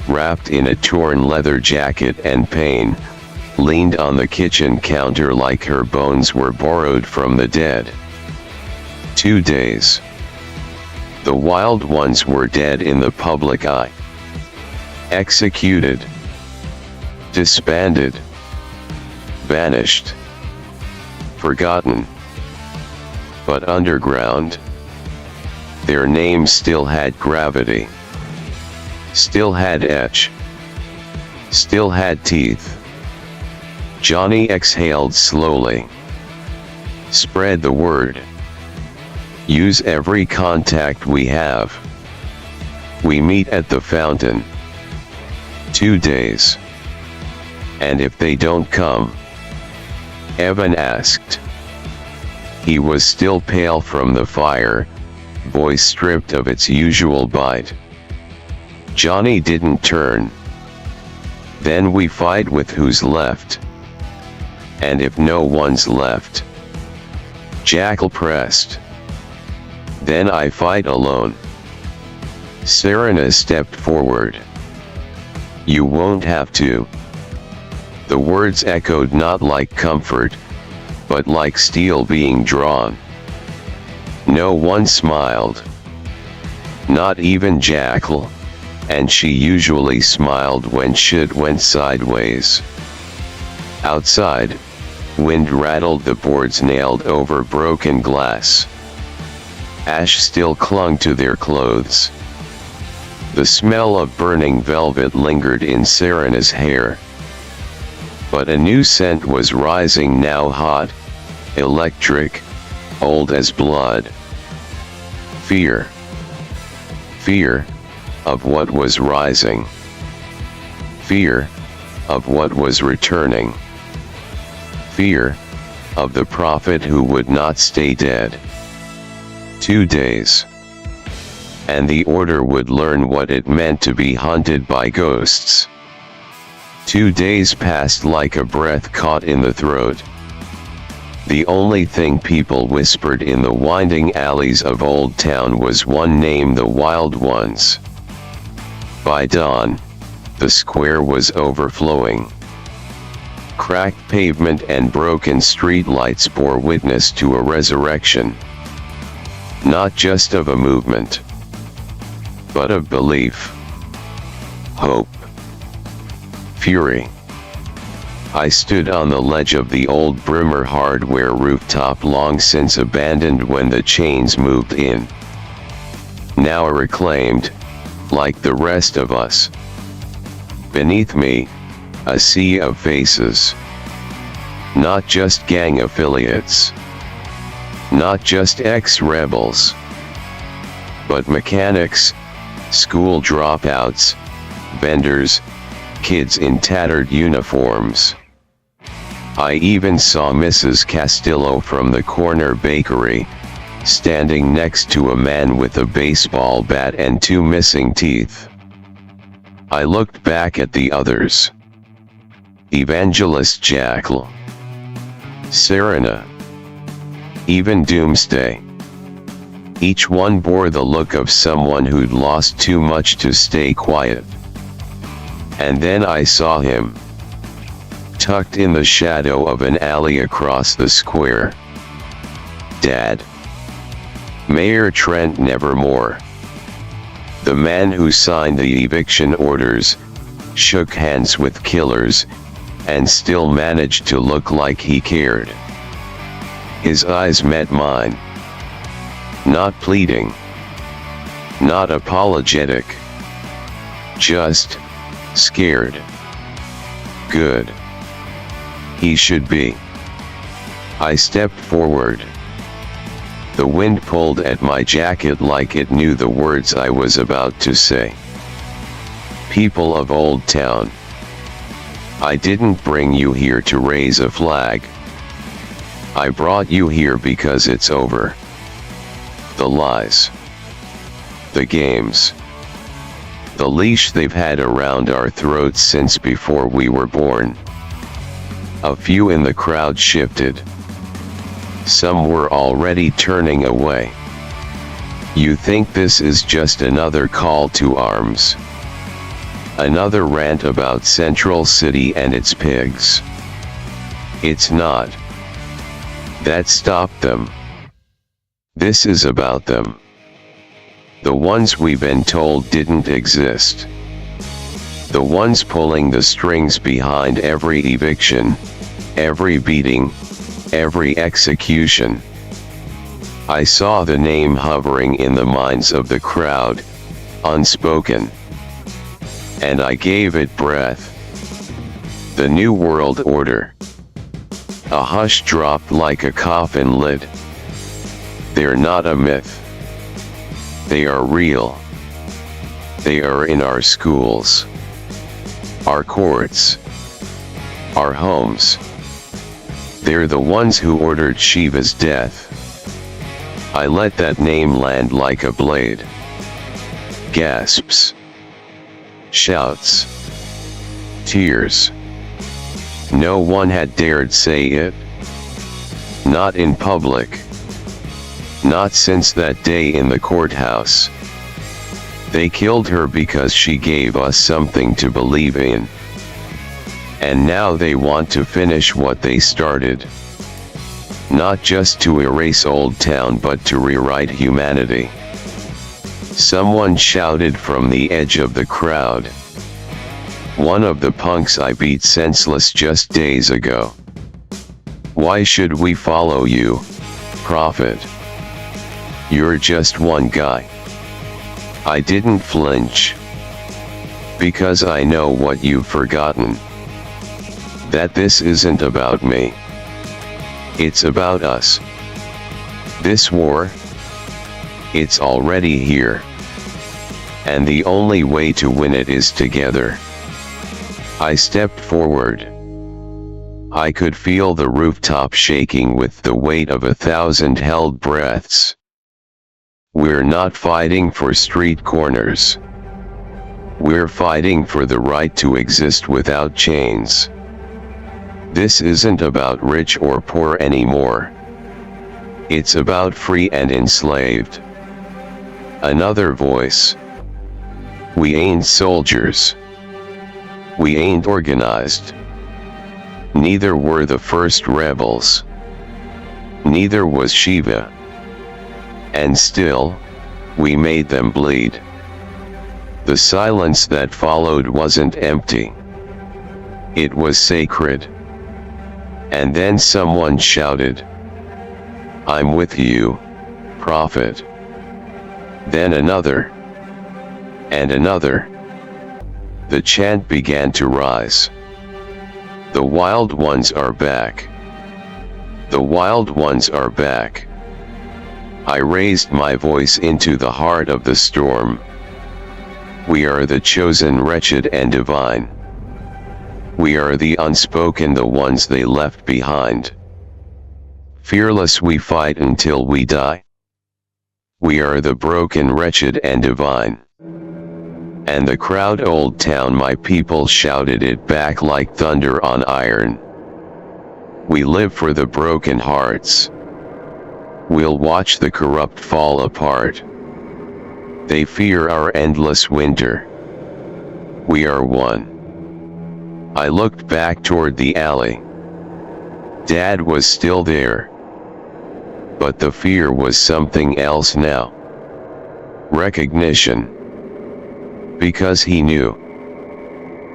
wrapped in a torn leather jacket and pain, leaned on the kitchen counter like her bones were borrowed from the dead. 2 days. The wild ones were dead in the public eye. Executed. Disbanded. Vanished. Forgotten. But underground, their names still had gravity. Still had etch. Still had teeth. Johnny exhaled slowly. Spread the word. Use every contact we have. We meet at the fountain. 2 days. And if they don't come? Evan asked. He was still pale from the fire, voice stripped of its usual bite. Johnny didn't turn. Then we fight with who's left. And if no one's left? Jackal pressed. Then I fight alone. Serena stepped forward. You won't have to. The words echoed not like comfort, but like steel being drawn. No one smiled. Not even Jackal, and she usually smiled when shit went sideways. Outside, wind rattled the boards nailed over broken glass. Ash still clung to their clothes. The smell of burning velvet lingered in Serena's hair. But a new scent was rising now, hot, electric, old as blood. Fear. Fear of what was rising. Fear of what was returning. fear of the prophet who would not stay dead. 2 days. And the order would learn what it meant to be hunted by ghosts. 2 days passed like a breath caught in the throat. The only thing people whispered in the winding alleys of Old Town was one name: the Wild Ones. By dawn, the square was overflowing. Cracked pavement and broken street lights bore witness to a resurrection. Not just of a movement, but of belief, hope, fury. I stood on the ledge of the old Brimmer hardware rooftop, long since abandoned when the chains moved in. Now reclaimed, like the rest of us. Beneath me, a sea of faces. Not just gang affiliates. Not just ex-rebels. But mechanics, school dropouts, vendors, kids in tattered uniforms. I even saw Mrs. Castillo from the corner bakery, standing next to a man with a baseball bat and 2 missing teeth. I looked back at the others. Evangelist Jackal, Serena, even Doomsday. Each one bore the look of someone who'd lost too much to stay quiet. And then I saw him, tucked in the shadow of an alley across the square. Dad. Mayor Trent Nevermore. The man who signed the eviction orders, shook hands with killers, and still managed to look like he cared. His eyes met mine. Not pleading. Not apologetic. Just scared. Good. He should be. I stepped forward. The wind pulled at my jacket like it knew the words I was about to say. People of Old Town, I didn't bring you here to raise a flag. I brought you here because it's over. The lies. The games. The leash they've had around our throats since before we were born. A few in the crowd shifted. Some were already turning away. You think this is just another call to arms? Another rant about Central City and its pigs? It's not. That stopped them. This is about them. The ones we've been told didn't exist. The ones pulling the strings behind every eviction, every beating, every execution. I saw the name hovering in the minds of the crowd, unspoken. And I gave it breath. The New World Order. A hush dropped like a coffin lid. They're not a myth. They are real. They are in our schools, our courts, our homes. They're the ones who ordered Shiva's death. I let that name land like a blade. Gasps. Shouts. Tears. No one had dared say it. Not in public. Not since that day in the courthouse. They killed her because she gave us something to believe in. And now they want to finish what they started. Not just to erase Old Town but to rewrite humanity. Someone shouted from the edge of the crowd. One of the punks I beat senseless just days ago. Why should we follow you, prophet? You're just one guy. I didn't flinch. Because I know what you've forgotten. That this isn't about me. It's about us. This war, it's already here. And the only way to win it is together. I stepped forward. I could feel the rooftop shaking with the weight of 1,000 held breaths. We're not fighting for street corners. We're fighting for the right to exist without chains. This isn't about rich or poor anymore. It's about free and enslaved. Another voice. We ain't soldiers. We ain't organized. Neither were the first rebels. Neither was Shiva. And still, we made them bleed. The silence that followed wasn't empty. It was sacred. And then someone shouted, "I'm with you, prophet." Then another. And another. The chant began to rise. The wild ones are back. The wild ones are back. I raised my voice into the heart of the storm. We are the chosen, wretched and divine. We are the unspoken, the ones they left behind. Fearless we fight until we die. We are the broken, wretched and divine. And the crowd, old town, my people, shouted it back like thunder on iron. We live for the broken hearts. We'll watch the corrupt fall apart. They fear our endless winter. We are one. I looked back toward the alley. Dad was still there. But the fear was something else now. Recognition. Because he knew.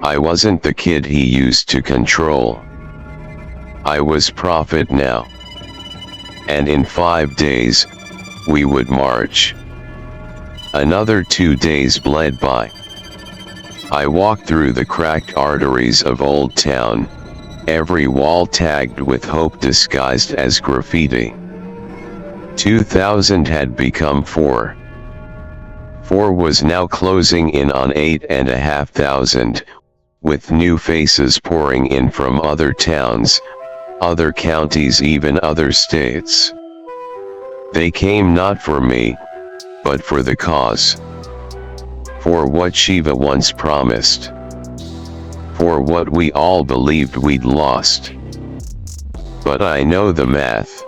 I wasn't the kid he used to control. I was prophet now. And in 5 days, we would march. Another 2 days bled by. I walked through the cracked arteries of Old Town, every wall tagged with hope disguised as graffiti. 2,000 had become 4. 4 was now closing in on 8,500, with new faces pouring in from other towns, other counties, even other states. They came not for me, but for the cause. For what Shiva once promised. For what we all believed we'd lost. But I know the math.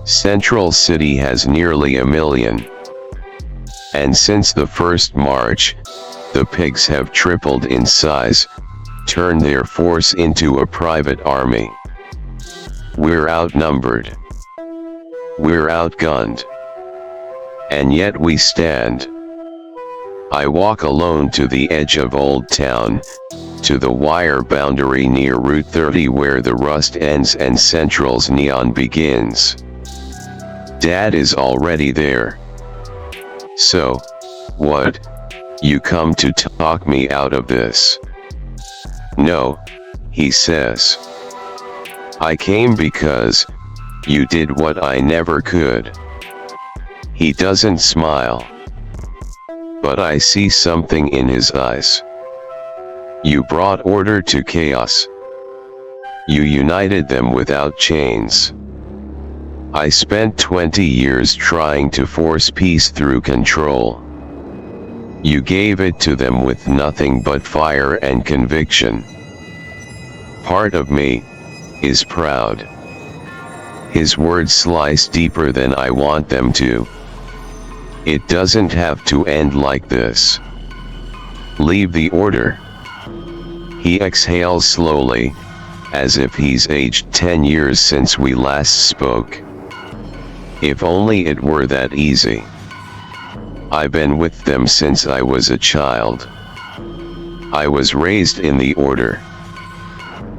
Central City has nearly 1 million. And since the first march, the pigs have tripled in size, turned their force into a private army. We're outnumbered. We're outgunned. And yet we stand. I walk alone to the edge of Old Town, to the wire boundary near Route 30 where the rust ends and Central's neon begins. Dad is already there. So, what? You come to talk me out of this? No, he says. I came because you did what I never could. He doesn't smile. But I see something in his eyes. You brought order to chaos. You united them without chains. I spent 20 years trying to force peace through control. You gave it to them with nothing but fire and conviction. Part of me is proud. His words slice deeper than I want them to. It doesn't have to end like this. Leave the order. He exhales slowly, as if he's aged 10 years since we last spoke. If only it were that easy. I've been with them since I was a child. I was raised in the order.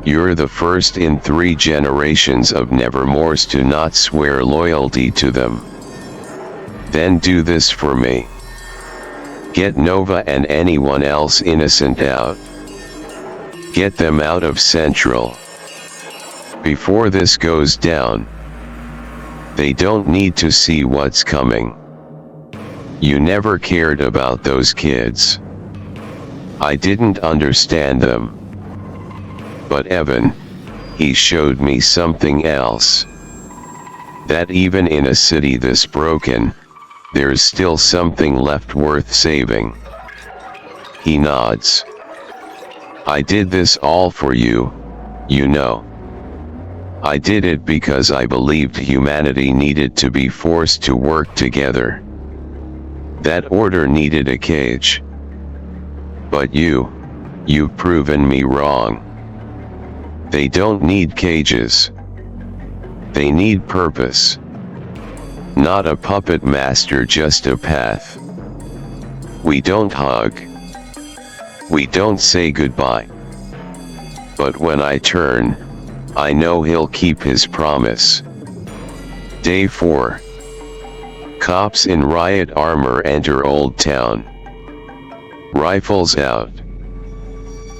You're the first in 3 generations of nevermores to not swear loyalty to them. Then do this for me. Get Nova and anyone else innocent out. Get them out of Central. Before this goes down. They don't need to see what's coming. You never cared about those kids. I didn't understand them. But Evan, he showed me something else. That even in a city this broken, there's still something left worth saving. He nods. I did this all for you, you know. I did it because I believed humanity needed to be forced to work together. That order needed a cage. But you've proven me wrong. They don't need cages. They need purpose. Not a puppet master, just a path. We don't hug. We don't say goodbye. But when I turn, I know he'll keep his promise. Day 4. Cops in riot armor enter Old Town. Rifles out.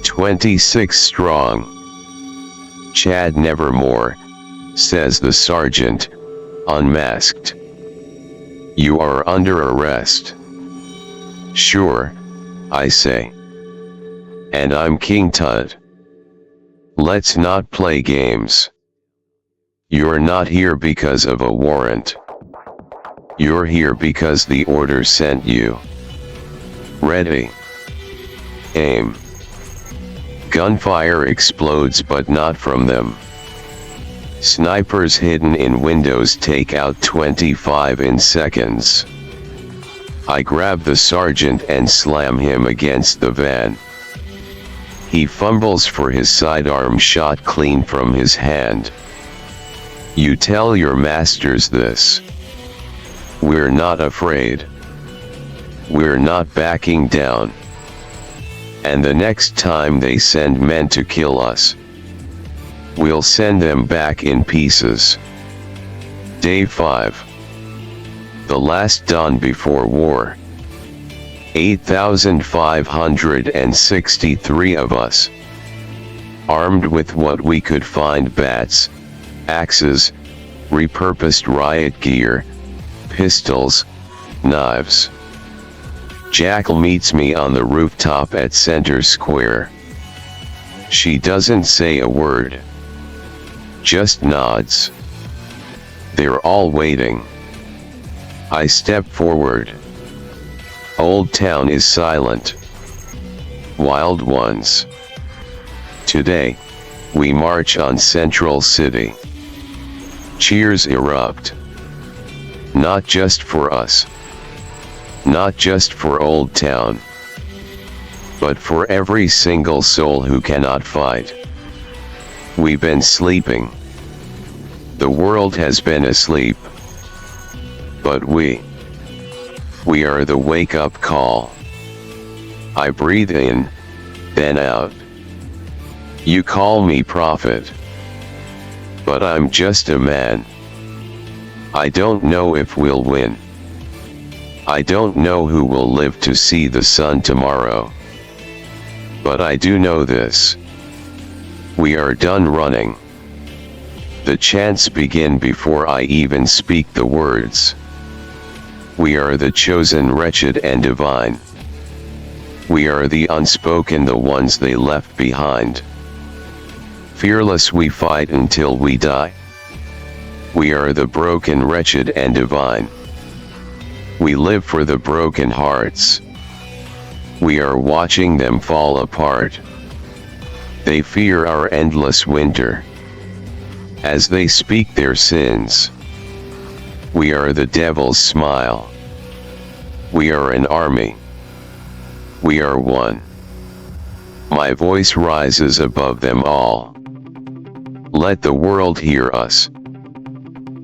26 strong. Chad nevermore, says the sergeant, unmasked. You are under arrest. Sure, I say. And I'm King Tut. Let's not play games. You're not here because of a warrant. You're here because the order sent you. Ready. Aim. Gunfire explodes, but not from them. Snipers hidden in windows take out 25 in seconds. I grab the sergeant and slam him against the van. He fumbles for his sidearm shot clean from his hand. You tell your masters this. We're not afraid. We're not backing down. And the next time they send men to kill us, we'll send them back in pieces. Day 5. The last dawn before war. 8,563 of us. Armed with what we could find: bats, axes, repurposed riot gear, pistols, knives. Jackal meets me on the rooftop at Center Square. She doesn't say a word. Just nods. They're all waiting. I step forward. Old Town is silent. Wild ones. Today, we march on Central City. Cheers erupt. Not just for us. Not just for Old Town. But for every single soul who cannot fight. We've been sleeping. The world has been asleep. But we are the wake-up call. I breathe in, then out. You call me prophet. But I'm just a man. I don't know if we'll win. I don't know who will live to see the sun tomorrow. But I do know this. We are done running. The chants begin before I even speak the words. We are the chosen, wretched and divine. We are the unspoken, the ones they left behind. Fearless we fight until we die. We are the broken, wretched and divine. We live for the broken hearts. We are watching them fall apart. They fear our endless winter. As they speak their sins. We are the devil's smile. We are an army. We are one. My voice rises above them all. Let the world hear us.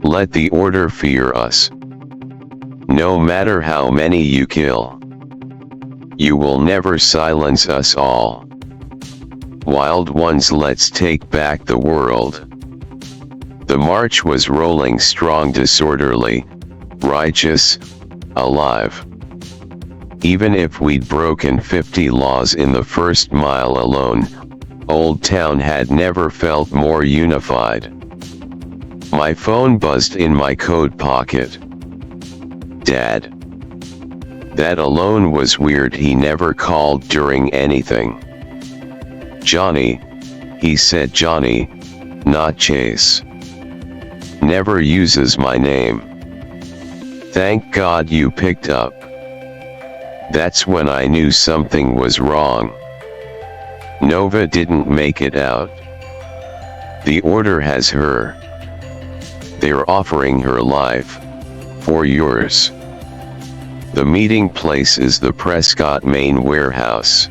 Let the order fear us. No matter how many you kill, you will never silence us all. Wild ones, let's take back the world. The march was rolling strong, disorderly, righteous, alive. Even if we'd broken 50 laws in the first mile alone, Old Town had never felt more unified. My phone buzzed in my coat pocket. Dad. That alone was weird. He never called during anything. Johnny, he said. Johnny, not chase. Never uses my name. Thank God you picked up. That's when I knew something was wrong. Nova didn't make it out. The order has her. They're offering her life. For yours. The meeting place is the Prescott main warehouse.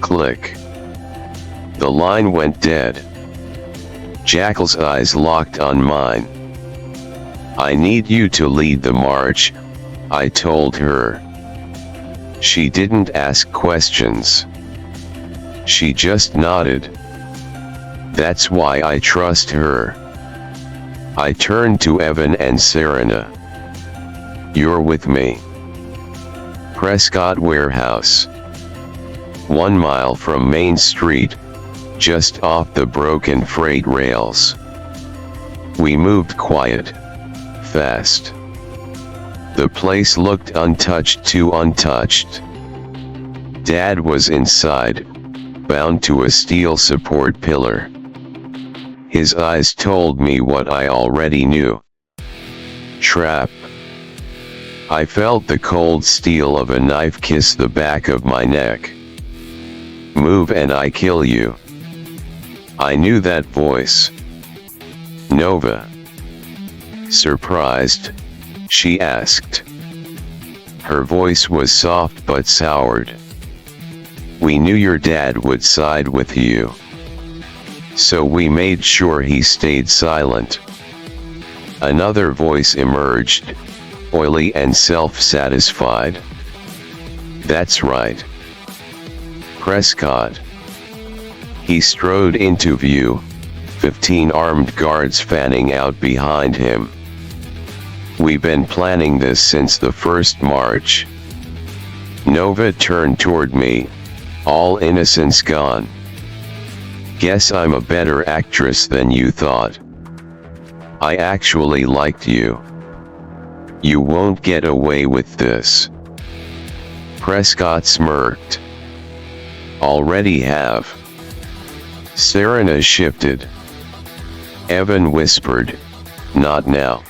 Click. The line went dead. Jackal's eyes locked on mine. I need you to lead the march, I told her. She didn't ask questions. She just nodded. That's why I trust her. I turned to Evan and Serena. You're with me. Prescott Warehouse. 1 mile from Main Street, just off the broken freight rails. We moved quiet, fast. The place looked untouched too untouched. Dad was inside, bound to a steel support pillar. His eyes told me what I already knew. Trap. I felt the cold steel of a knife kiss the back of my neck. Move and I kill you. I knew that voice. Nova. Surprised, she asked. Her voice was soft but soured. We knew your dad would side with you. So we made sure he stayed silent. Another voice emerged, oily and self-satisfied. That's right. Prescott. He strode into view, 15 armed guards fanning out behind him. We've been planning this since the first march. Nova turned toward me, all innocence gone. Guess I'm a better actress than you thought. I actually liked you. You won't get away with this. Prescott smirked. Already have. Serena shifted. Evan whispered, not now.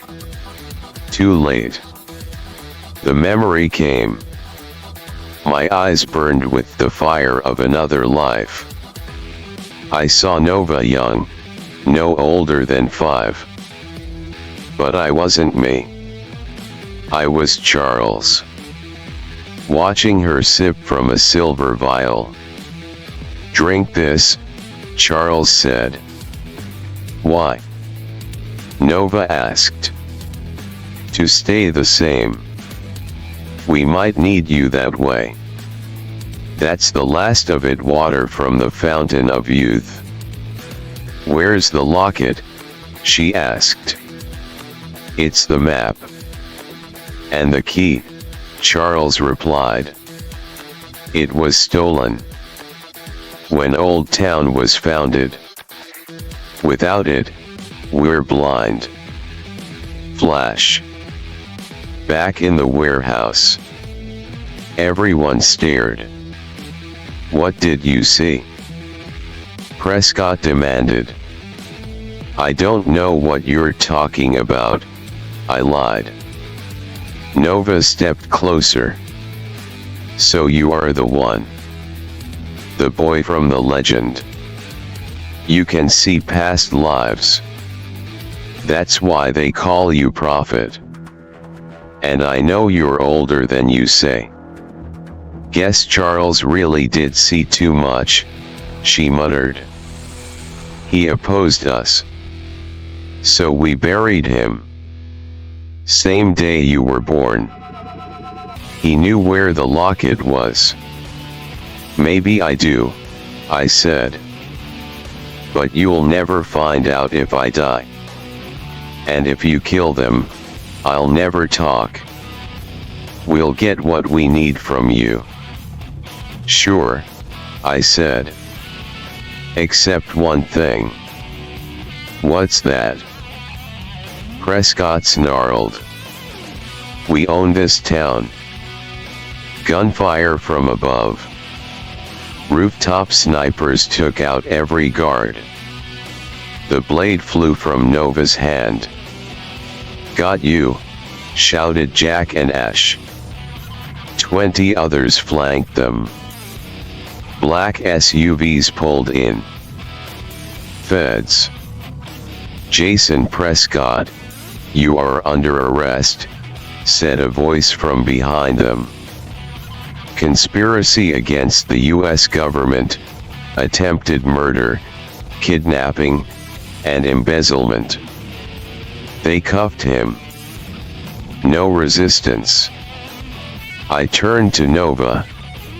Too late. The memory came. My eyes burned with the fire of another life. I saw Nova young, no older than 5. But I wasn't me. I was Charles. Watching her sip from a silver vial. Drink this, Charles said. Why? Nova asked. To stay the same. We might need you that way. That's the last of it, water from the fountain of youth. Where's the locket? She asked. It's the map. And the key, Charles replied. It was stolen. When Old Town was founded. Without it, we're blind. Flash. Back in the warehouse. Everyone stared. What did you see? Prescott demanded. I don't know what you're talking about, I lied. Nova stepped closer. So you are the one. The boy from the legend. You can see past lives. That's why they call you prophet. And I know you're older than you say. Guess Charles really did see too much, she muttered. He opposed us. So we buried him. Same day you were born. He knew where the locket was. Maybe I do, I said. But you'll never find out if I die. And if you kill them, I'll never talk. We'll get what we need from you. Sure, I said. Except one thing. What's that? Prescott snarled. We own this town. Gunfire from above. Rooftop snipers took out every guard. The blade flew from Nova's hand. "Got you," shouted Jack and Ash. 20 others flanked them. Black SUVs pulled in. "Feds. Jason Prescott, you are under arrest," said a voice from behind them. "Conspiracy against the U.S. government, attempted murder, kidnapping, and embezzlement." They cuffed him. No resistance. I turned to Nova,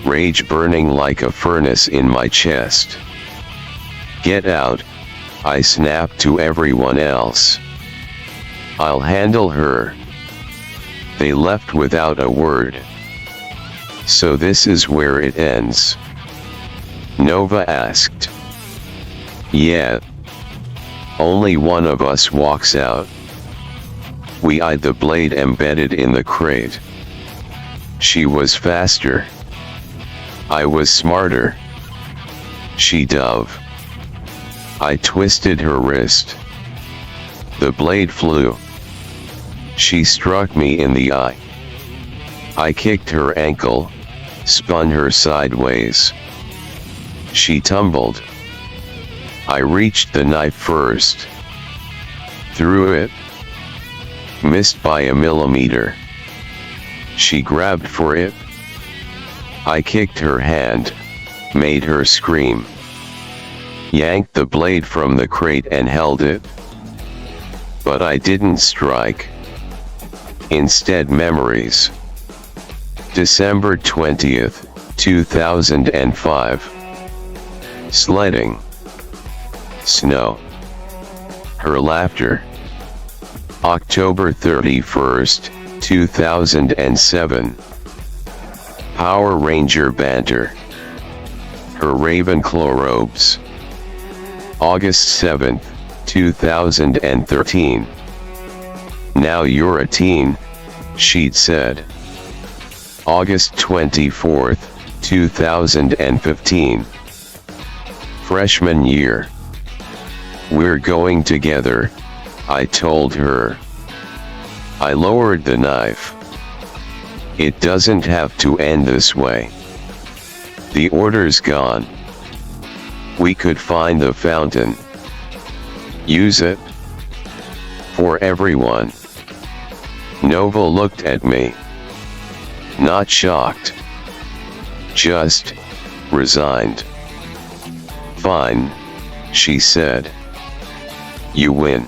rage burning like a furnace in my chest. "Get out," I snapped to everyone else. "I'll handle her." They left without a word. "So this is where it ends?" Nova asked. "Yeah. Only one of us walks out." We eyed the blade embedded in the crate. She was faster. I was smarter. She dove. I twisted her wrist. The blade flew. She struck me in the eye. I kicked her ankle, spun her sideways. She tumbled. I reached the knife first. Threw it. Missed by a millimeter. She grabbed for it. I kicked her hand, made her scream. Yanked the blade from the crate and held it. But I didn't strike. Instead, memories. December 20th, 2005. Sledding. Snow. Her laughter. October 31st, 2007. Power Ranger banter. Her Ravenclaw robes. August 7th, 2013. "Now you're a teen," she'd said. August 24th, 2015. Freshman year. "We're going together," I told her. I lowered the knife. "It doesn't have to end this way. The order's gone. We could find the fountain. Use it. For everyone." Nova looked at me. Not shocked. Just resigned. "Fine," she said. "You win."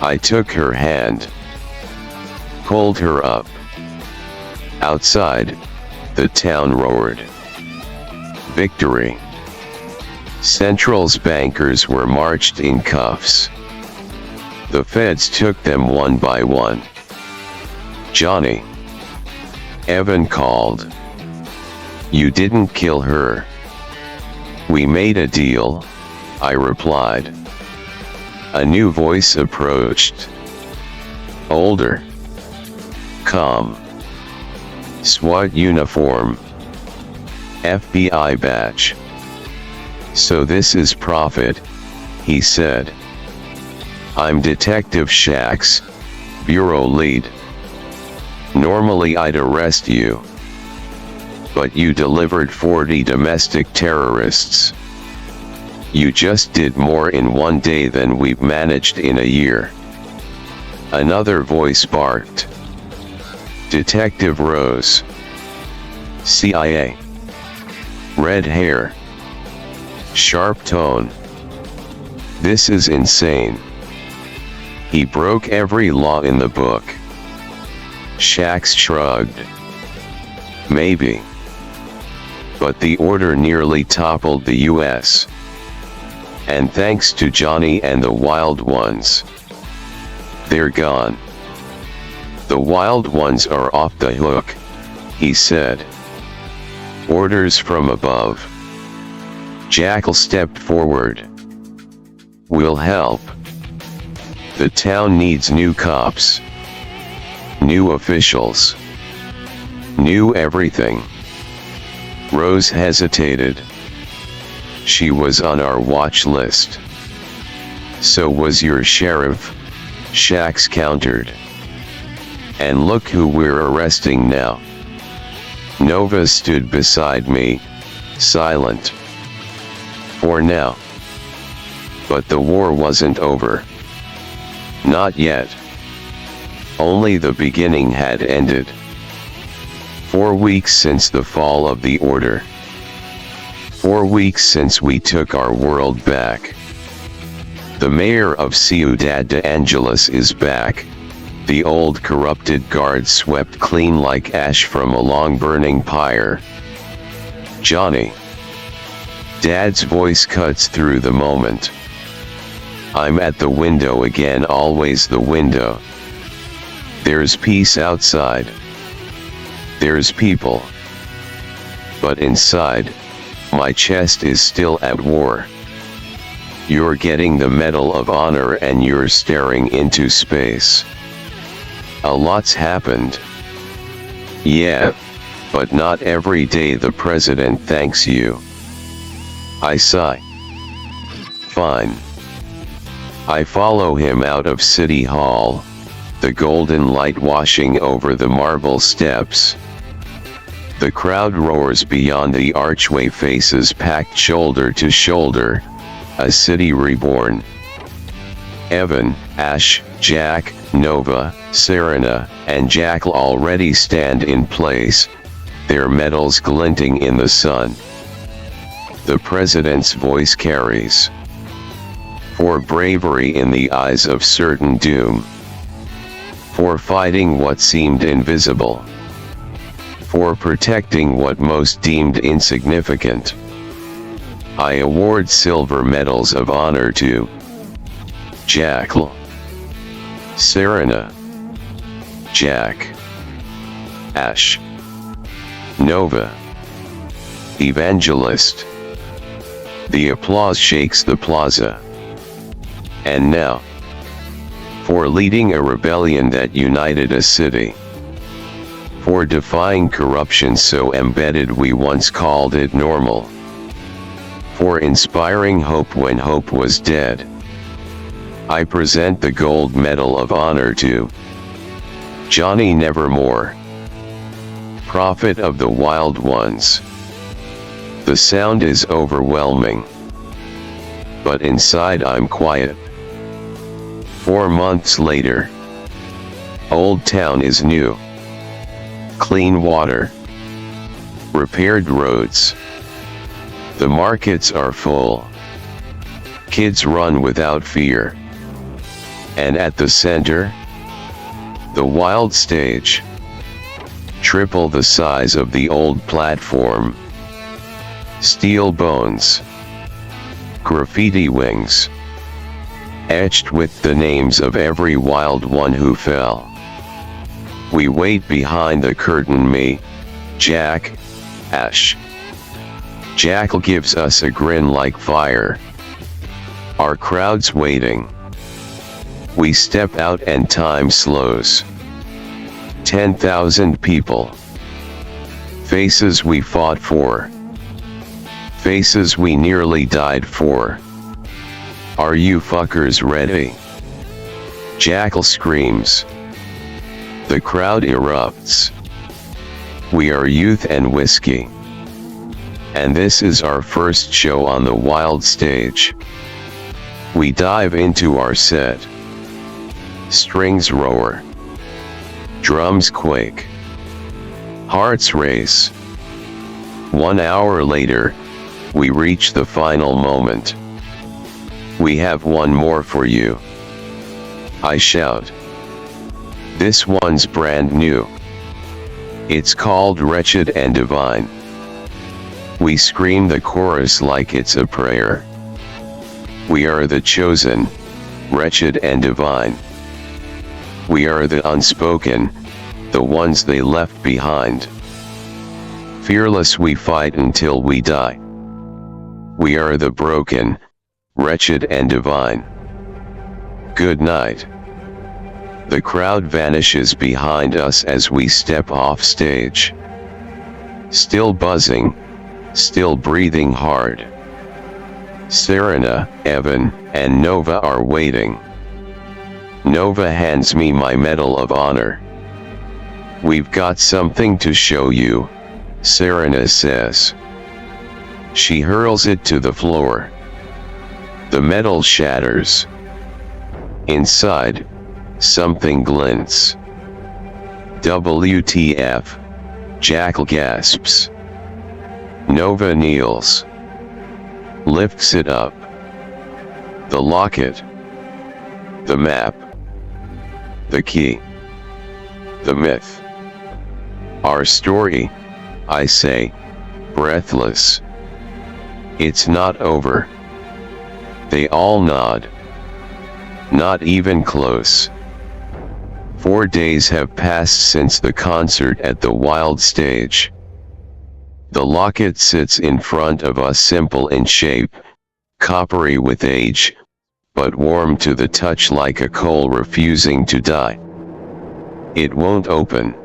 I took her hand. Pulled her up. Outside, the town roared. Victory. Central's bankers were marched in cuffs. The feds took them one by one. "Johnny," Evan called. "You didn't kill her." "We made a deal," I replied. A new voice approached. Older. Calm. SWAT uniform. FBI badge. "So this is Prophet," he said. "I'm Detective Shax, Bureau Lead. Normally I'd arrest you. But you delivered 40 domestic terrorists. You just did more in one day than we've managed in a year." Another voice barked. Detective Rose. CIA. Red hair. Sharp tone. "This is insane. He broke every law in the book." Shax shrugged. "Maybe. But the order nearly toppled the U.S. And thanks to Johnny and the Wild Ones. They're gone. The Wild Ones are off the hook," he said. "Orders from above." Jackal stepped forward. "We'll help. The town needs new cops. New officials. New everything." Rose hesitated. She was on our watch list. So was your sheriff, Shax countered. And look who we're arresting now. Nova stood beside me, silent. For now. But the war wasn't over. Not yet. Only the beginning had ended. 4 weeks since the fall of the order. 4 weeks since we took our world back. The mayor of Ciudad de Angeles is back. The old corrupted guard swept clean like ash from a long burning pyre. Johnny. Dad's voice cuts through the moment. I'm at the window again, always the window. There's peace outside. There's people. But inside, my chest is still at war. You're getting the Medal of Honor and you're staring into space. A lot's happened. Yeah, but not every day the president thanks you. I sigh. Fine. I follow him out of City Hall, the golden light washing over the marble steps. The crowd roars beyond the archway, faces packed shoulder to shoulder, a city reborn. Evan, Ash, Jack, Nova, Serena, and Jackal already stand in place, their medals glinting in the sun. The president's voice carries. For bravery in the eyes of certain doom. For fighting what seemed invisible. For protecting what most deemed insignificant. I award silver medals of honor to Jackal, Serena, Jack, Ash, Nova, Evangelist. The applause shakes the plaza. And now, for leading a rebellion that united a city. For defying corruption so embedded we once called it normal. For inspiring hope when hope was dead. I present the Gold Medal of Honor to Johnny Nevermore, Prophet of the Wild Ones. The sound is overwhelming. But inside I'm quiet. 4 months later. Old Town is new. Clean water. Repaired roads. The markets are full. Kids run without fear. And at the center, the wild stage. Triple the size of the old platform. Steel bones. Graffiti wings. Etched with the names of every wild one who fell. We wait behind the curtain, me, Jack, Ash. Jackal gives us a grin like fire. Our crowd's waiting. We step out and time slows. 10,000 people. Faces we fought for. Faces we nearly died for. Are you fuckers ready? Jackal screams. The crowd erupts. We are youth and whiskey. And this is our first show on the wild stage. We dive into our set. Strings roar. Drums quake. Hearts race. 1 hour later, we reach the final moment. We have one more for you. I shout. This one's brand new. It's called Wretched and Divine. We scream the chorus like it's a prayer. We are the chosen, wretched and divine. We are the unspoken, the ones they left behind. Fearless we fight until we die. We are the broken, wretched and divine. Good night. The crowd vanishes behind us as we step off stage. Still buzzing, still breathing hard. Serena, Evan, and Nova are waiting. Nova hands me my Medal of Honor. "We've got something to show you," Serena says. She hurls it to the floor. The metal shatters. Inside, something glints. "WTF?" Jackal gasps. Nova kneels. Lifts it up. The locket. The map. The key. The myth. "Our story," I say, breathless. "It's not over." They all nod. Not even close. 4 days have passed since the concert at the Wild Stage. The locket sits in front of us, simple in shape, coppery with age, but warm to the touch like a coal refusing to die. It won't open.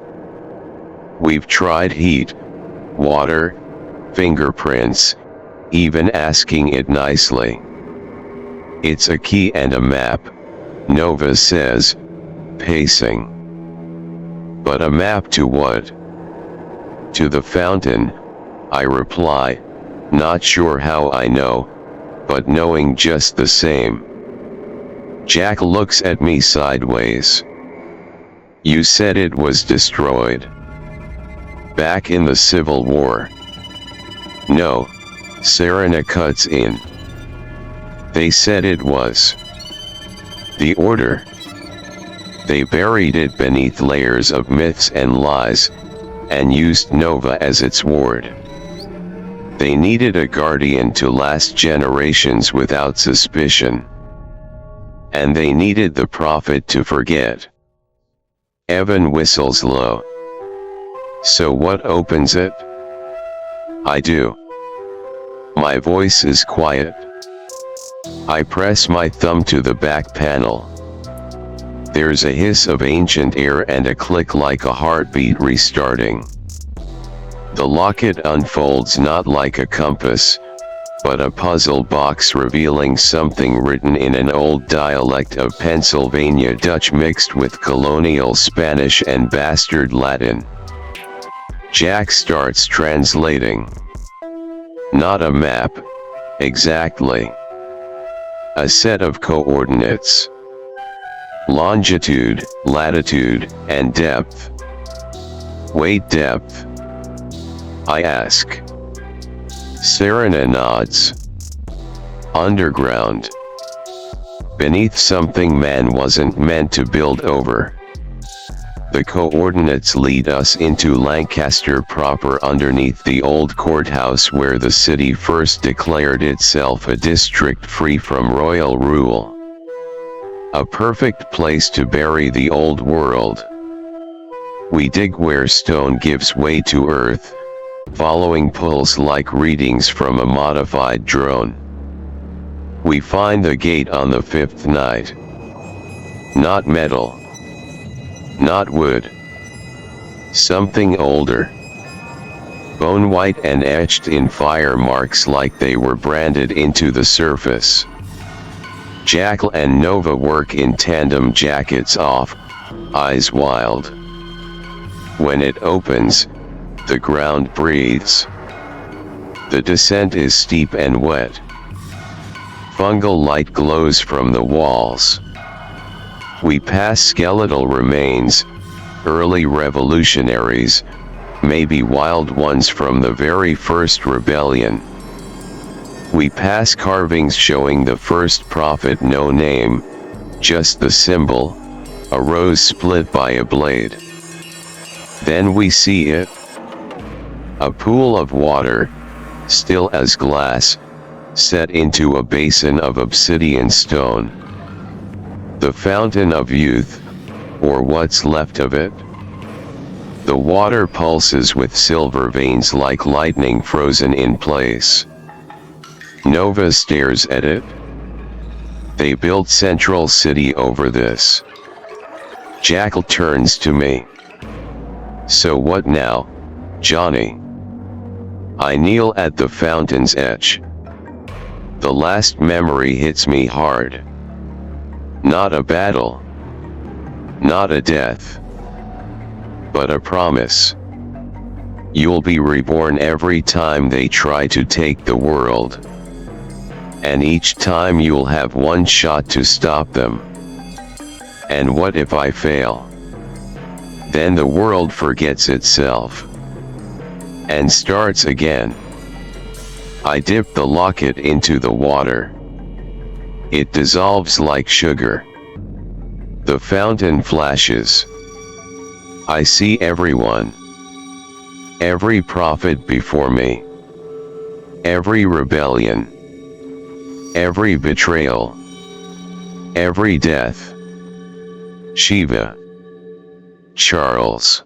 We've tried heat, water, fingerprints, even asking it nicely. "It's a key and a map," Nova says, pacing. "But a map to what?" "To the fountain," I reply, not sure how I know, but knowing just the same. Jack looks at me sideways. "You said it was destroyed back in the Civil War." "No," Serena cuts in. "They said it was the order. They buried it beneath layers of myths and lies, and used Nova as its ward. They needed a guardian to last generations without suspicion. And they needed the prophet to forget." Evan whistles low. "So what opens it?" I do. My voice is quiet. I press my thumb to the back panel. There's a hiss of ancient air and a click like a heartbeat restarting. The locket unfolds not like a compass, but a puzzle box revealing something written in an old dialect of Pennsylvania Dutch mixed with colonial Spanish and bastard Latin. Jack starts translating. "Not a map, exactly. A set of coordinates. Longitude, latitude, and depth." "Wait, depth?" I ask. Serena nods. "Underground. Beneath something man wasn't meant to build over." The coordinates lead us into Lancaster proper, underneath the old courthouse where the city first declared itself a district free from royal rule. A perfect place to bury the old world. We dig where stone gives way to earth, following pulse like readings from a modified drone. We find the gate on the 5th night. Not metal. Not wood. Something older. Bone white and etched in fire marks like they were branded into the surface. Jackal and Nova work in tandem, jackets off, eyes wild. When it opens, the ground breathes. The descent is steep and wet. Fungal light glows from the walls. We pass skeletal remains, early revolutionaries, maybe wild ones from the very first rebellion. We pass carvings showing the first prophet, no name, just the symbol, a rose split by a blade. Then we see it. A pool of water, still as glass, set into a basin of obsidian stone. The fountain of youth, or what's left of it. The water pulses with silver veins like lightning frozen in place. Nova stares at it. They built Central City over this. Jackal turns to me. "So what now, Johnny?" I kneel at the fountain's edge. The last memory hits me hard. Not a battle. Not a death. But a promise. You'll be reborn every time they try to take the world. And each time you'll have one shot to stop them. And what if I fail? Then the world forgets itself. And starts again. I dip the locket into the water. It dissolves like sugar. The fountain flashes. I see everyone. Every prophet before me. Every rebellion. Every betrayal. Every death. Shiva. Charles.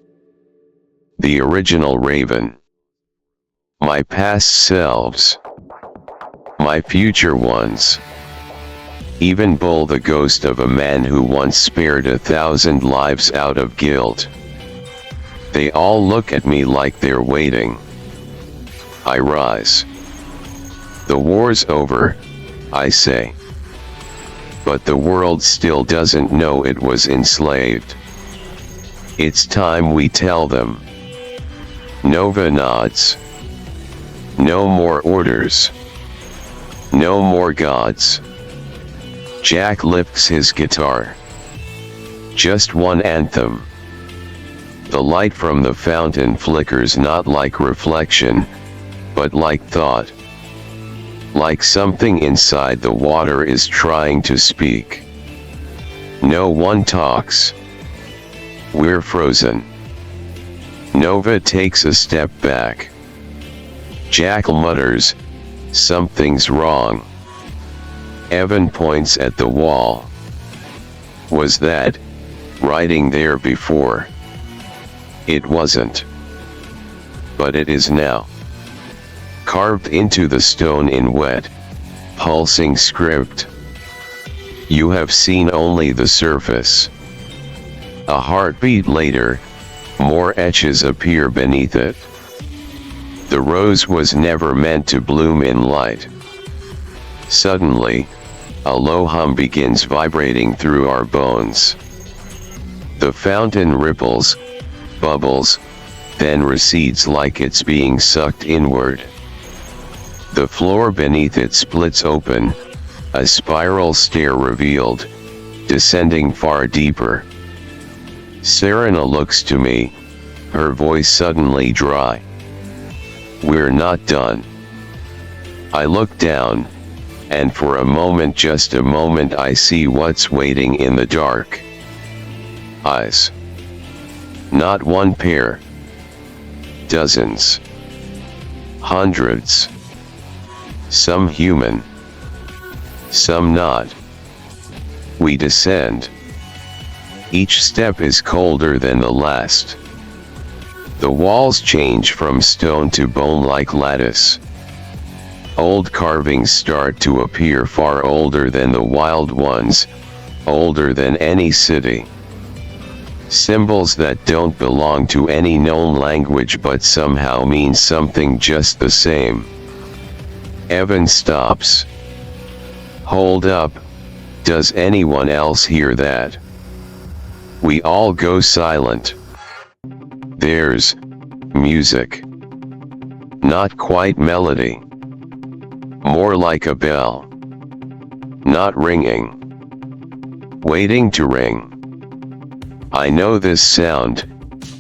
The original Raven. My past selves. My future ones. Even Bull, the ghost of a man who once spared 1,000 lives out of guilt. They all look at me like they're waiting. I rise. The war's over, I say. But the world still doesn't know it was enslaved. It's time we tell them. Nova nods. No more orders. No more gods. Jack lifts his guitar. Just one anthem. The light from the fountain flickers not like reflection, but like thought. Like something inside the water is trying to speak. No one talks. We're frozen. Nova takes a step back. Jack mutters, "Something's wrong." Evan points at the wall. Was that writing there before? It wasn't. But it is now. Carved into the stone in wet, pulsing script. You have seen only the surface. A heartbeat later, more etches appear beneath it. The rose was never meant to bloom in light. Suddenly, a low hum begins vibrating through our bones. The fountain ripples, bubbles, then recedes like it's being sucked inward. The floor beneath it splits open, a spiral stair revealed, descending far deeper. Serena looks to me, her voice suddenly dry. We're not done. I look down, and for a moment, just a moment, I see what's waiting in the dark. Eyes. Not one pair. Dozens. Hundreds. Some human. Some not. We descend. Each step is colder than the last. The walls change from stone to bone like lattice. Old carvings start to appear, far older than the wild ones, older than any city. Symbols that don't belong to any known language but somehow mean something just the same. Evan stops. Hold up, does anyone else hear that? We all go silent. There's music. Not quite melody. More like a bell. Not ringing. Waiting to ring. I know this sound,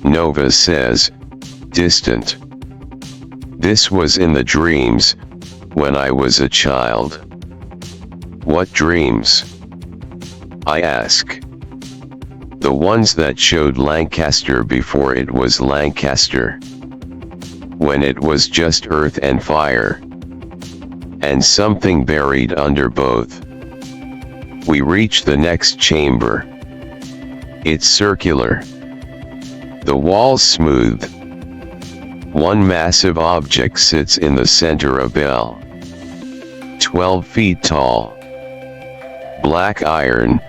Nova says, distant. This was in the dreams, when I was a child. What dreams? I ask. The ones that showed Lancaster before it was Lancaster. When it was just earth and fire. And something buried under both. We reach the next chamber. It's circular. The walls smooth. One massive object sits in the center, a bell. 12 feet tall. Black iron,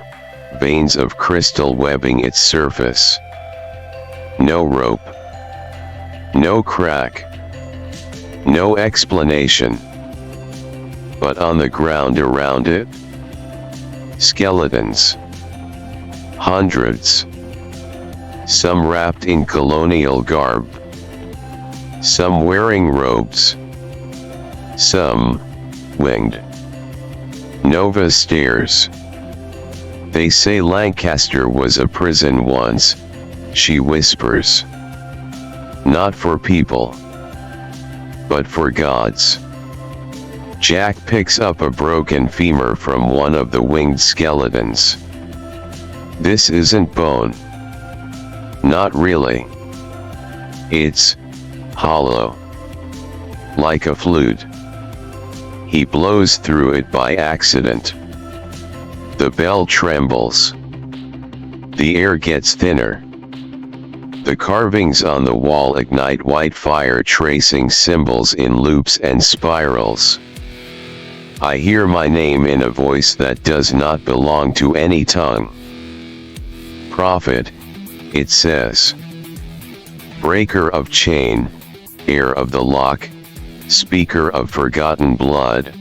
veins of crystal webbing its surface. No rope. No crack. No explanation. but on the ground around it, skeletons. Hundreds. Some wrapped in colonial garb. Some wearing robes. Some, winged. Nova stares. They say Lancaster was a prison once, she whispers. Not for people, but for gods. Jack picks up a broken femur from one of the winged skeletons. This isn't bone. Not really. It's hollow. Like a flute. He blows through it by accident. The bell trembles. The air gets thinner. The carvings on the wall ignite white fire, tracing symbols in loops and spirals. I hear my name in a voice that does not belong to any tongue. Prophet, it says. Breaker of chain, heir of the lock, speaker of forgotten blood.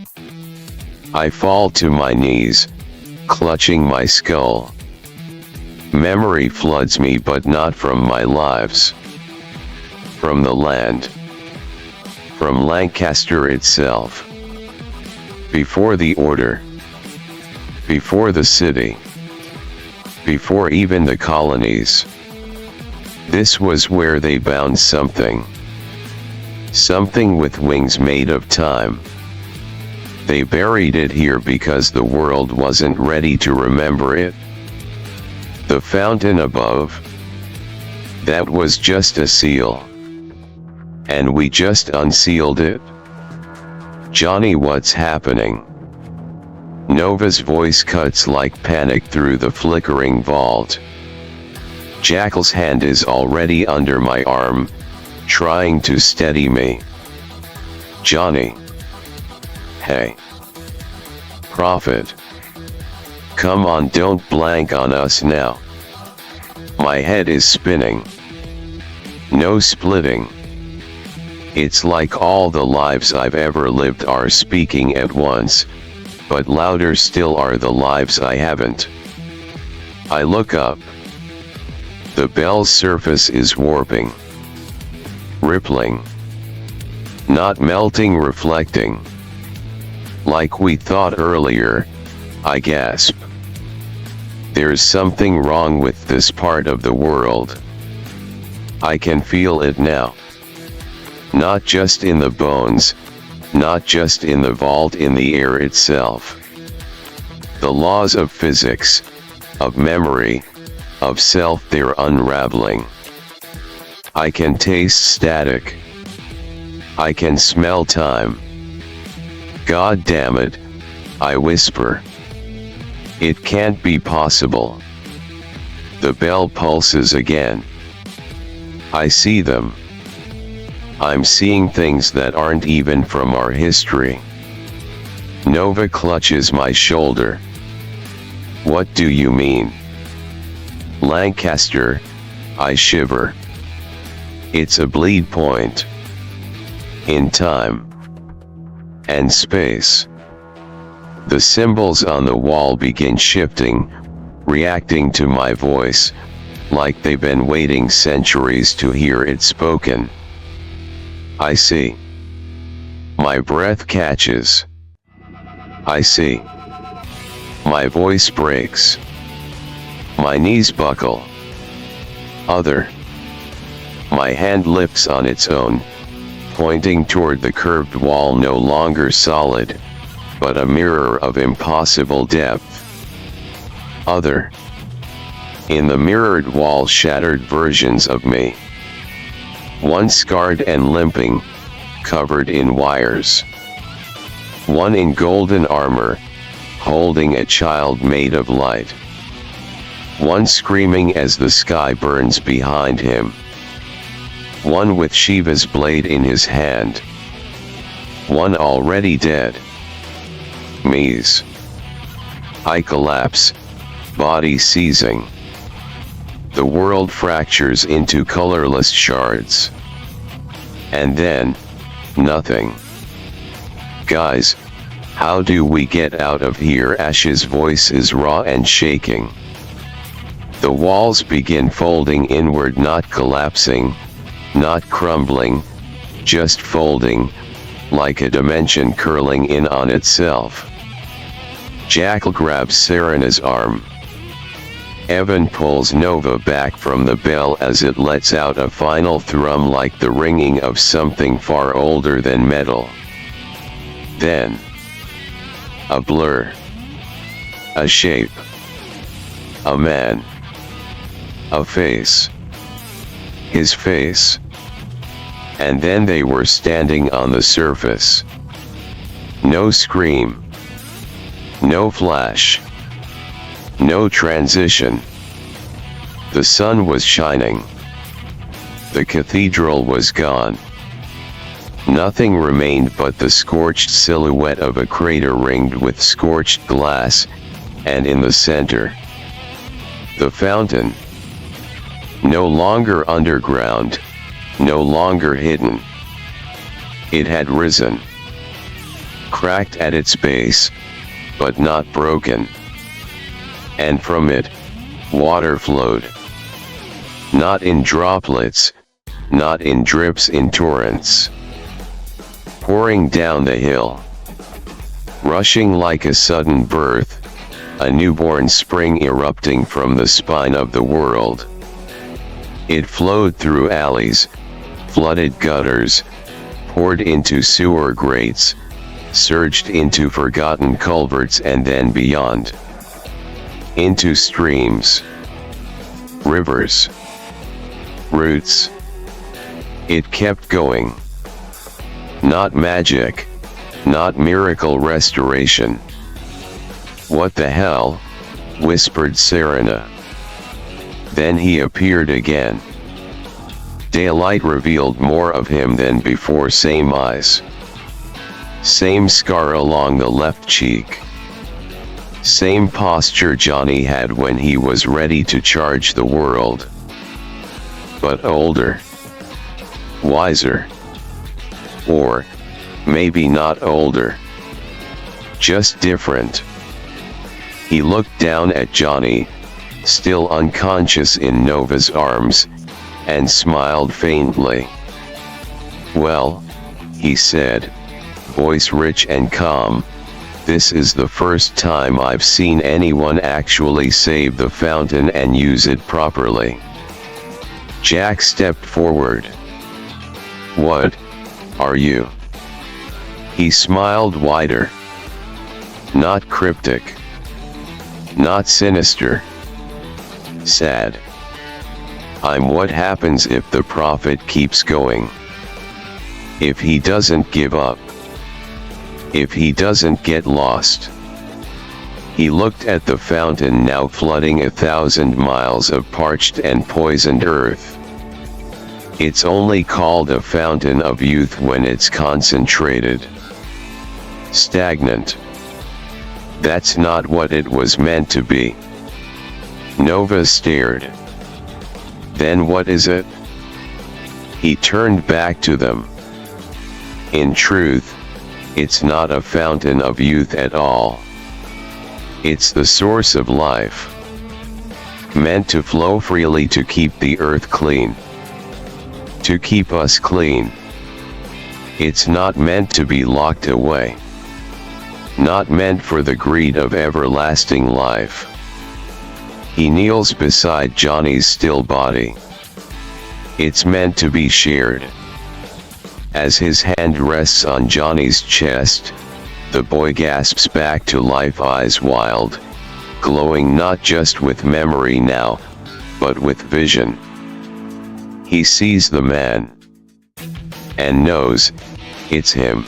I fall to my knees, clutching my skull. Memory floods me, but not from my lives. From the land. From Lancaster itself. Before the order. Before the city. Before even the colonies. This was where they bound something. Something with wings made of time. They buried it here because the world wasn't ready to remember it. The fountain above. That was just a seal. And we just unsealed it. Johnny, what's happening? Nova's voice cuts like panic through the flickering vault. Jackal's hand is already under my arm, trying to steady me. Johnny. Hey. Prophet. Come on, don't blank on us now. My head is spinning. No splitting. It's like all the lives I've ever lived are speaking at once, but louder still are the lives I haven't. I look up. The bell's surface is warping. Rippling. Not melting, reflecting. Like we thought earlier, I gasp. There's something wrong with this part of the world. I can feel it now. Not just in the bones, not just in the vault, in the air itself. The laws of physics, of memory, of self, they're unraveling. I can taste static. I can smell time. God damn it, I whisper. It can't be possible. The bell pulses again. I see them. I'm seeing things that aren't even from our history. Nova clutches my shoulder. What do you mean? Lancaster, I shiver. It's a bleed point. In time. And space. The symbols on the wall begin shifting, reacting to my voice, like they've been waiting centuries to hear it spoken. I see. My breath catches. I see. My voice breaks. My knees buckle. Other. My hand lifts on its own, pointing toward the curved wall, no longer solid, but a mirror of impossible depth. Other. In the mirrored wall, shattered versions of me. One scarred and limping, covered in wires. One in golden armor, holding a child made of light. One screaming as the sky burns behind him. One with Shiva's blade in his hand. One already dead. Me's. I collapse, body seizing. The world fractures into colorless shards. And then, nothing. Guys, How do we get out of here? Ash's voice is raw and shaking. The walls begin folding inward, not collapsing, not crumbling, just folding, like a dimension curling in on itself. Jackal grabs Serena's arm. Evan pulls Nova back from the bell as it lets out a final thrum like the ringing of something far older than metal. Then, a blur. A shape. A man. A face. His face. And then they were standing on the surface. No scream. No flash. No transition. The sun was shining. The cathedral was gone. Nothing remained but the scorched silhouette of a crater ringed with scorched glass, and in the center, the fountain. No longer underground, no longer hidden. It had risen. Cracked at its base, but not broken. And from it, water flowed. Not in droplets, not in drips, in torrents. Pouring down the hill. Rushing like a sudden birth, a newborn spring erupting from the spine of the world. It flowed through alleys, flooded gutters, poured into sewer grates, surged into forgotten culverts, and then beyond. Into streams, rivers, roots. It kept going. Not magic, not miracle restoration. What the hell? Whispered Serena. Then he appeared again. Daylight revealed more of him than before. Same eyes. Same scar along the left cheek. Same posture Johnny had when he was ready to charge the world. But older. Wiser. Or, maybe not older. Just different. He looked down at Johnny, still unconscious in Nova's arms, and smiled faintly. Well, he said, voice rich and calm, this is the first time I've seen anyone actually save the fountain and use it properly. Jack stepped forward. What are you? He smiled wider. Not cryptic. Not sinister. Sad. I'm what happens if the prophet keeps going. If he doesn't give up. If he doesn't get lost. He looked at the fountain now flooding 1,000 miles of parched and poisoned earth. It's only called a fountain of youth when it's concentrated. Stagnant. That's not what it was meant to be. Nova stared. Then what is it? He turned back to them. In truth, it's not a fountain of youth at all. It's the source of life. Meant to flow freely to keep the earth clean. To keep us clean. It's not meant to be locked away. Not meant for the greed of everlasting life. He kneels beside Johnny's still body. It's meant to be shared. As his hand rests on Johnny's chest, the boy gasps back to life, eyes wild, glowing not just with memory now, but with vision. He sees the man. And knows, it's him.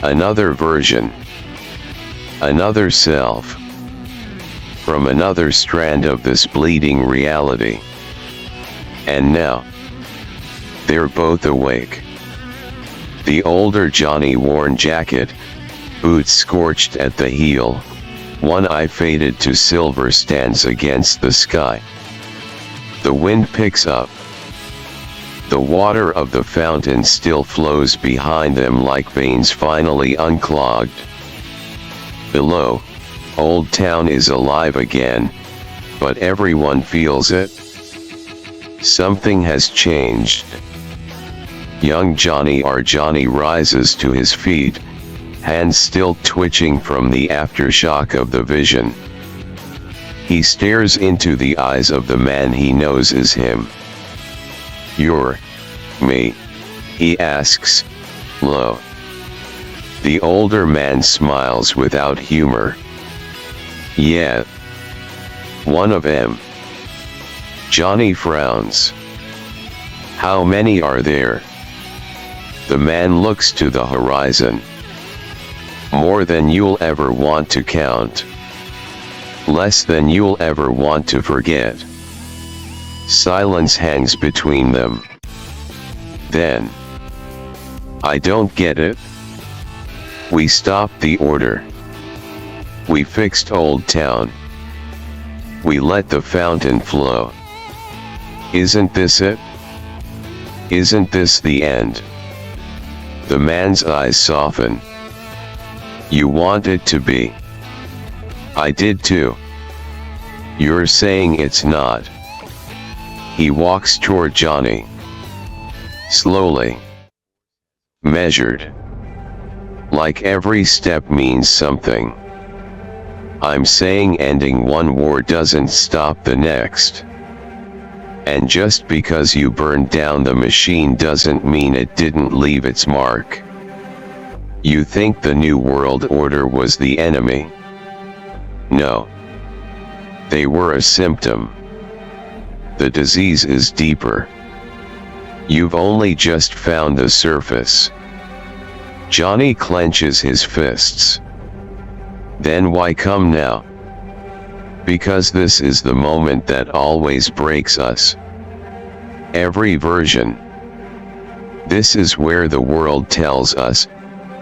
Another version. Another self. From another strand of this bleeding reality. And now, they're both awake. The older Johnny worn jacket, boots scorched at the heel, one eye faded to silver, stands against the sky. The wind picks up. The water of the fountain still flows behind them like veins finally unclogged. Below, Old Town is alive again, but everyone feels it. Something has changed. Young Johnny rises to his feet, hands still twitching from the aftershock of the vision. He stares into the eyes of the man he knows is him. "You're me?" he asks, low. The older man smiles without humor. "Yeah. One of them." Johnny frowns. "How many are there?" The man looks to the horizon. "More than you'll ever want to count. Less than you'll ever want to forget." Silence hangs between them. Then, "I don't get it. We stopped the order. We fixed Old Town. We let the fountain flow. Isn't this it? Isn't this the end?" The man's eyes soften. "You want it to be. I did too. You're saying it's not." He walks toward Johnny. Slowly. Measured. Like every step means something. "I'm saying ending one war doesn't stop the next. And just because you burned down the machine doesn't mean it didn't leave its mark. You think the New World Order was the enemy? No. They were a symptom. The disease is deeper. You've only just found the surface." Johnny clenches his fists. "Then why come now?" "Because this is the moment that always breaks us. Every version. This is where the world tells us,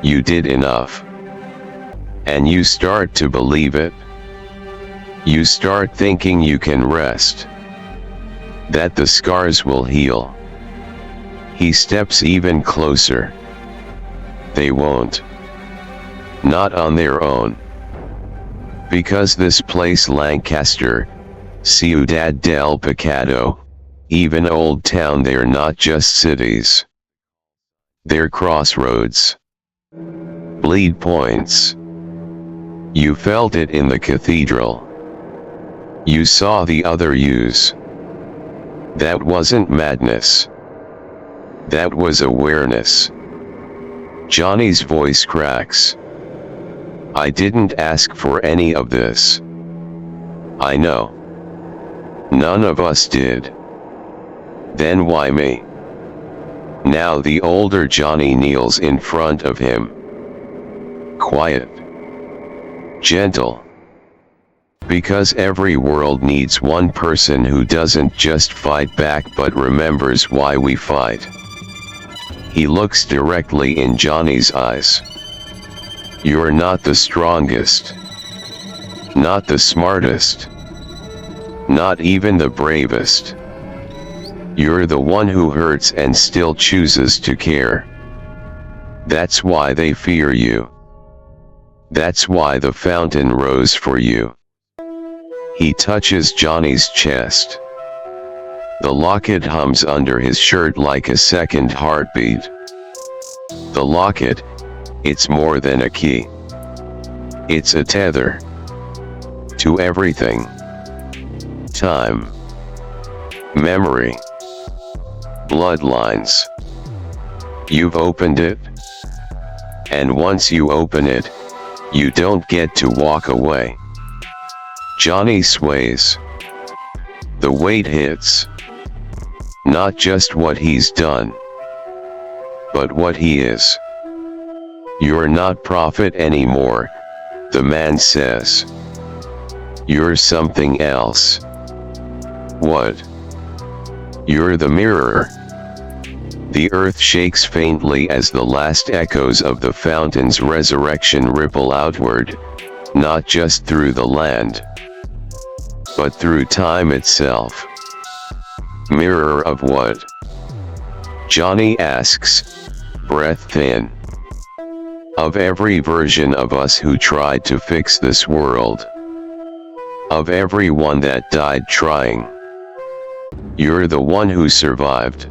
you did enough. And you start to believe it. You start thinking you can rest. That the scars will heal." He steps even closer. "They won't. Not on their own. Because this place Lancaster, Ciudad del Pecado, even Old Town, they're not just cities. They're crossroads. Bleed points. You felt it in the cathedral. You saw the other yous. That wasn't madness. That was awareness." Johnny's voice cracks. "I didn't ask for any of this. I know. None of us did. Then why me?" Now the older Johnny kneels in front of him. Quiet. Gentle. Because every world needs one person who doesn't just fight back but remembers why we fight. He looks directly in Johnny's eyes. "You're not the strongest. Not the smartest. Not even the bravest. You're the one who hurts and still chooses to care. That's why they fear you. That's why the fountain rose for you." He touches Johnny's chest. The locket hums under his shirt like a second heartbeat. The locket, it's more than a key. It's a tether. To everything. Time. Memory. Bloodlines. You've opened it. And once you open it, you don't get to walk away. Johnny sways. The weight hits. Not just what he's done, but what he is. "You're not prophet anymore," the man says. "You're something else." "What?" "You're the mirror." The earth shakes faintly as the last echoes of the fountain's resurrection ripple outward, not just through the land, but through time itself. "Mirror of what?" Johnny asks, breath thin. Of every version of us who tried to fix this world. Of everyone that died trying. You're the one who survived.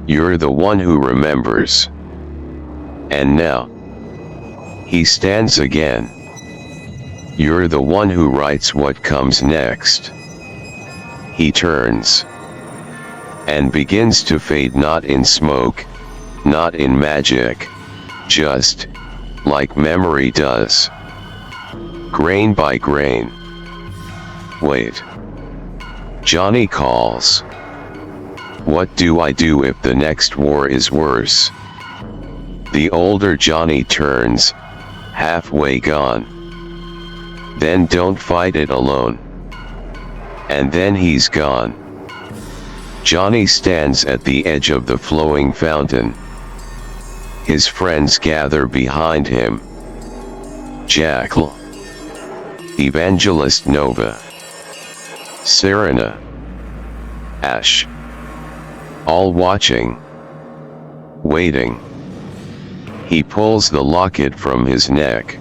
You're the one who remembers. And now, he stands again. You're the one who writes what comes next. He turns and begins to fade, not in smoke, not in magic, just like memory does. Grain by grain. Wait. Johnny calls. What do I do if the next war is worse? The older Johnny turns, halfway gone. Then don't fight it alone. And then he's gone. Johnny stands at the edge of the flowing fountain. His friends gather behind him. Jackal, Evangelist Nova, Serena, Ash. All watching. Waiting. He pulls the locket from his neck.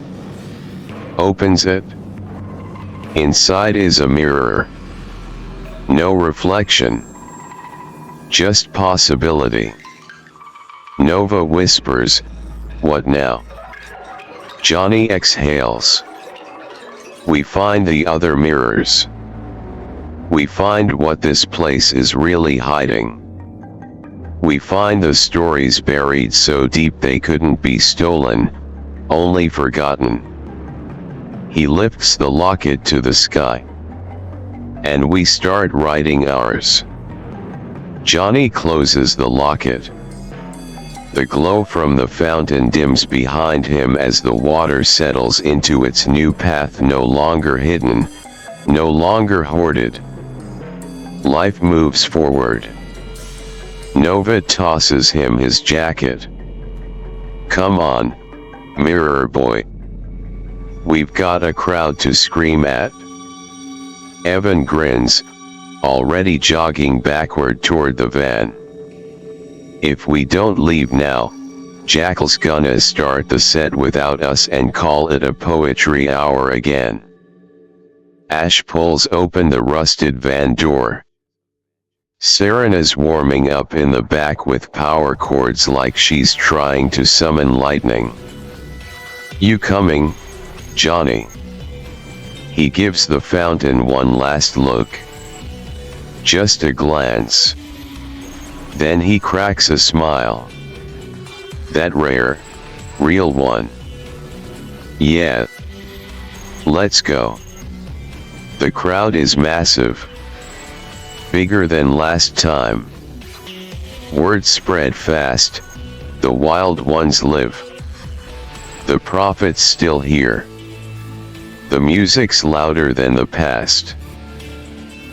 Opens it. Inside is a mirror. No reflection. Just possibility. Nova whispers, "What now?" Johnny exhales. We find the other mirrors. We find what this place is really hiding. We find the stories buried so deep they couldn't be stolen, only forgotten. He lifts the locket to the sky. And we start writing ours. Johnny closes the locket. The glow from the fountain dims behind him as the water settles into its new path, no longer hidden, no longer hoarded. Life moves forward. Nova tosses him his jacket. Come on, mirror boy. We've got a crowd to scream at. Evan grins, already jogging backward toward the van. If we don't leave now, Jackal's gonna start the set without us and call it a poetry hour again. Ash pulls open the rusted van door. Serena's warming up in the back with power cords like she's trying to summon lightning. You coming, Johnny? He gives the fountain one last look. Just a glance. Then he cracks a smile. That rare, real one. Yeah. Let's go. The crowd is massive. Bigger than last time. Word spread fast, the wild ones live. The prophet's still here. The music's louder than the past.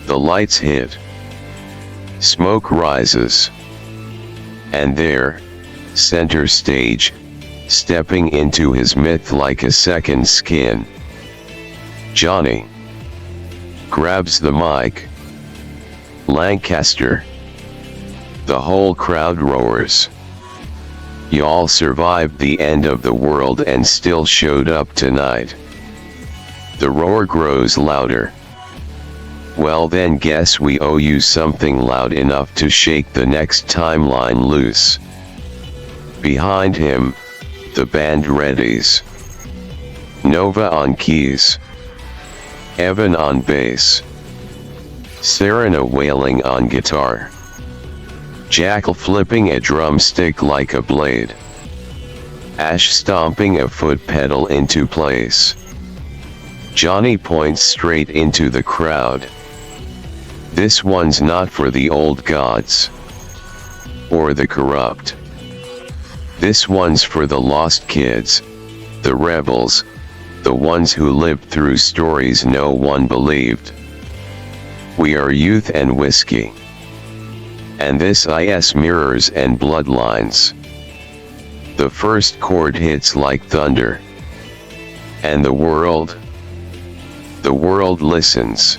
The lights hit. Smoke rises. And there, center stage, stepping into his myth like a second skin. Johnny grabs the mic. Lancaster. The whole crowd roars. Y'all survived the end of the world and still showed up tonight. The roar grows louder. Well then, guess we owe you something loud enough to shake the next timeline loose. Behind him, the band readies. Nova on keys. Evan on bass. Serena wailing on guitar. Jackal flipping a drumstick like a blade. Ash stomping a foot pedal into place. Johnny points straight into the crowd. This one's not for the old gods. Or the corrupt. This one's for the lost kids. The rebels. The ones who lived through stories no one believed. We are youth and whiskey. And this is mirrors and bloodlines. The first chord hits like thunder. And the world listens.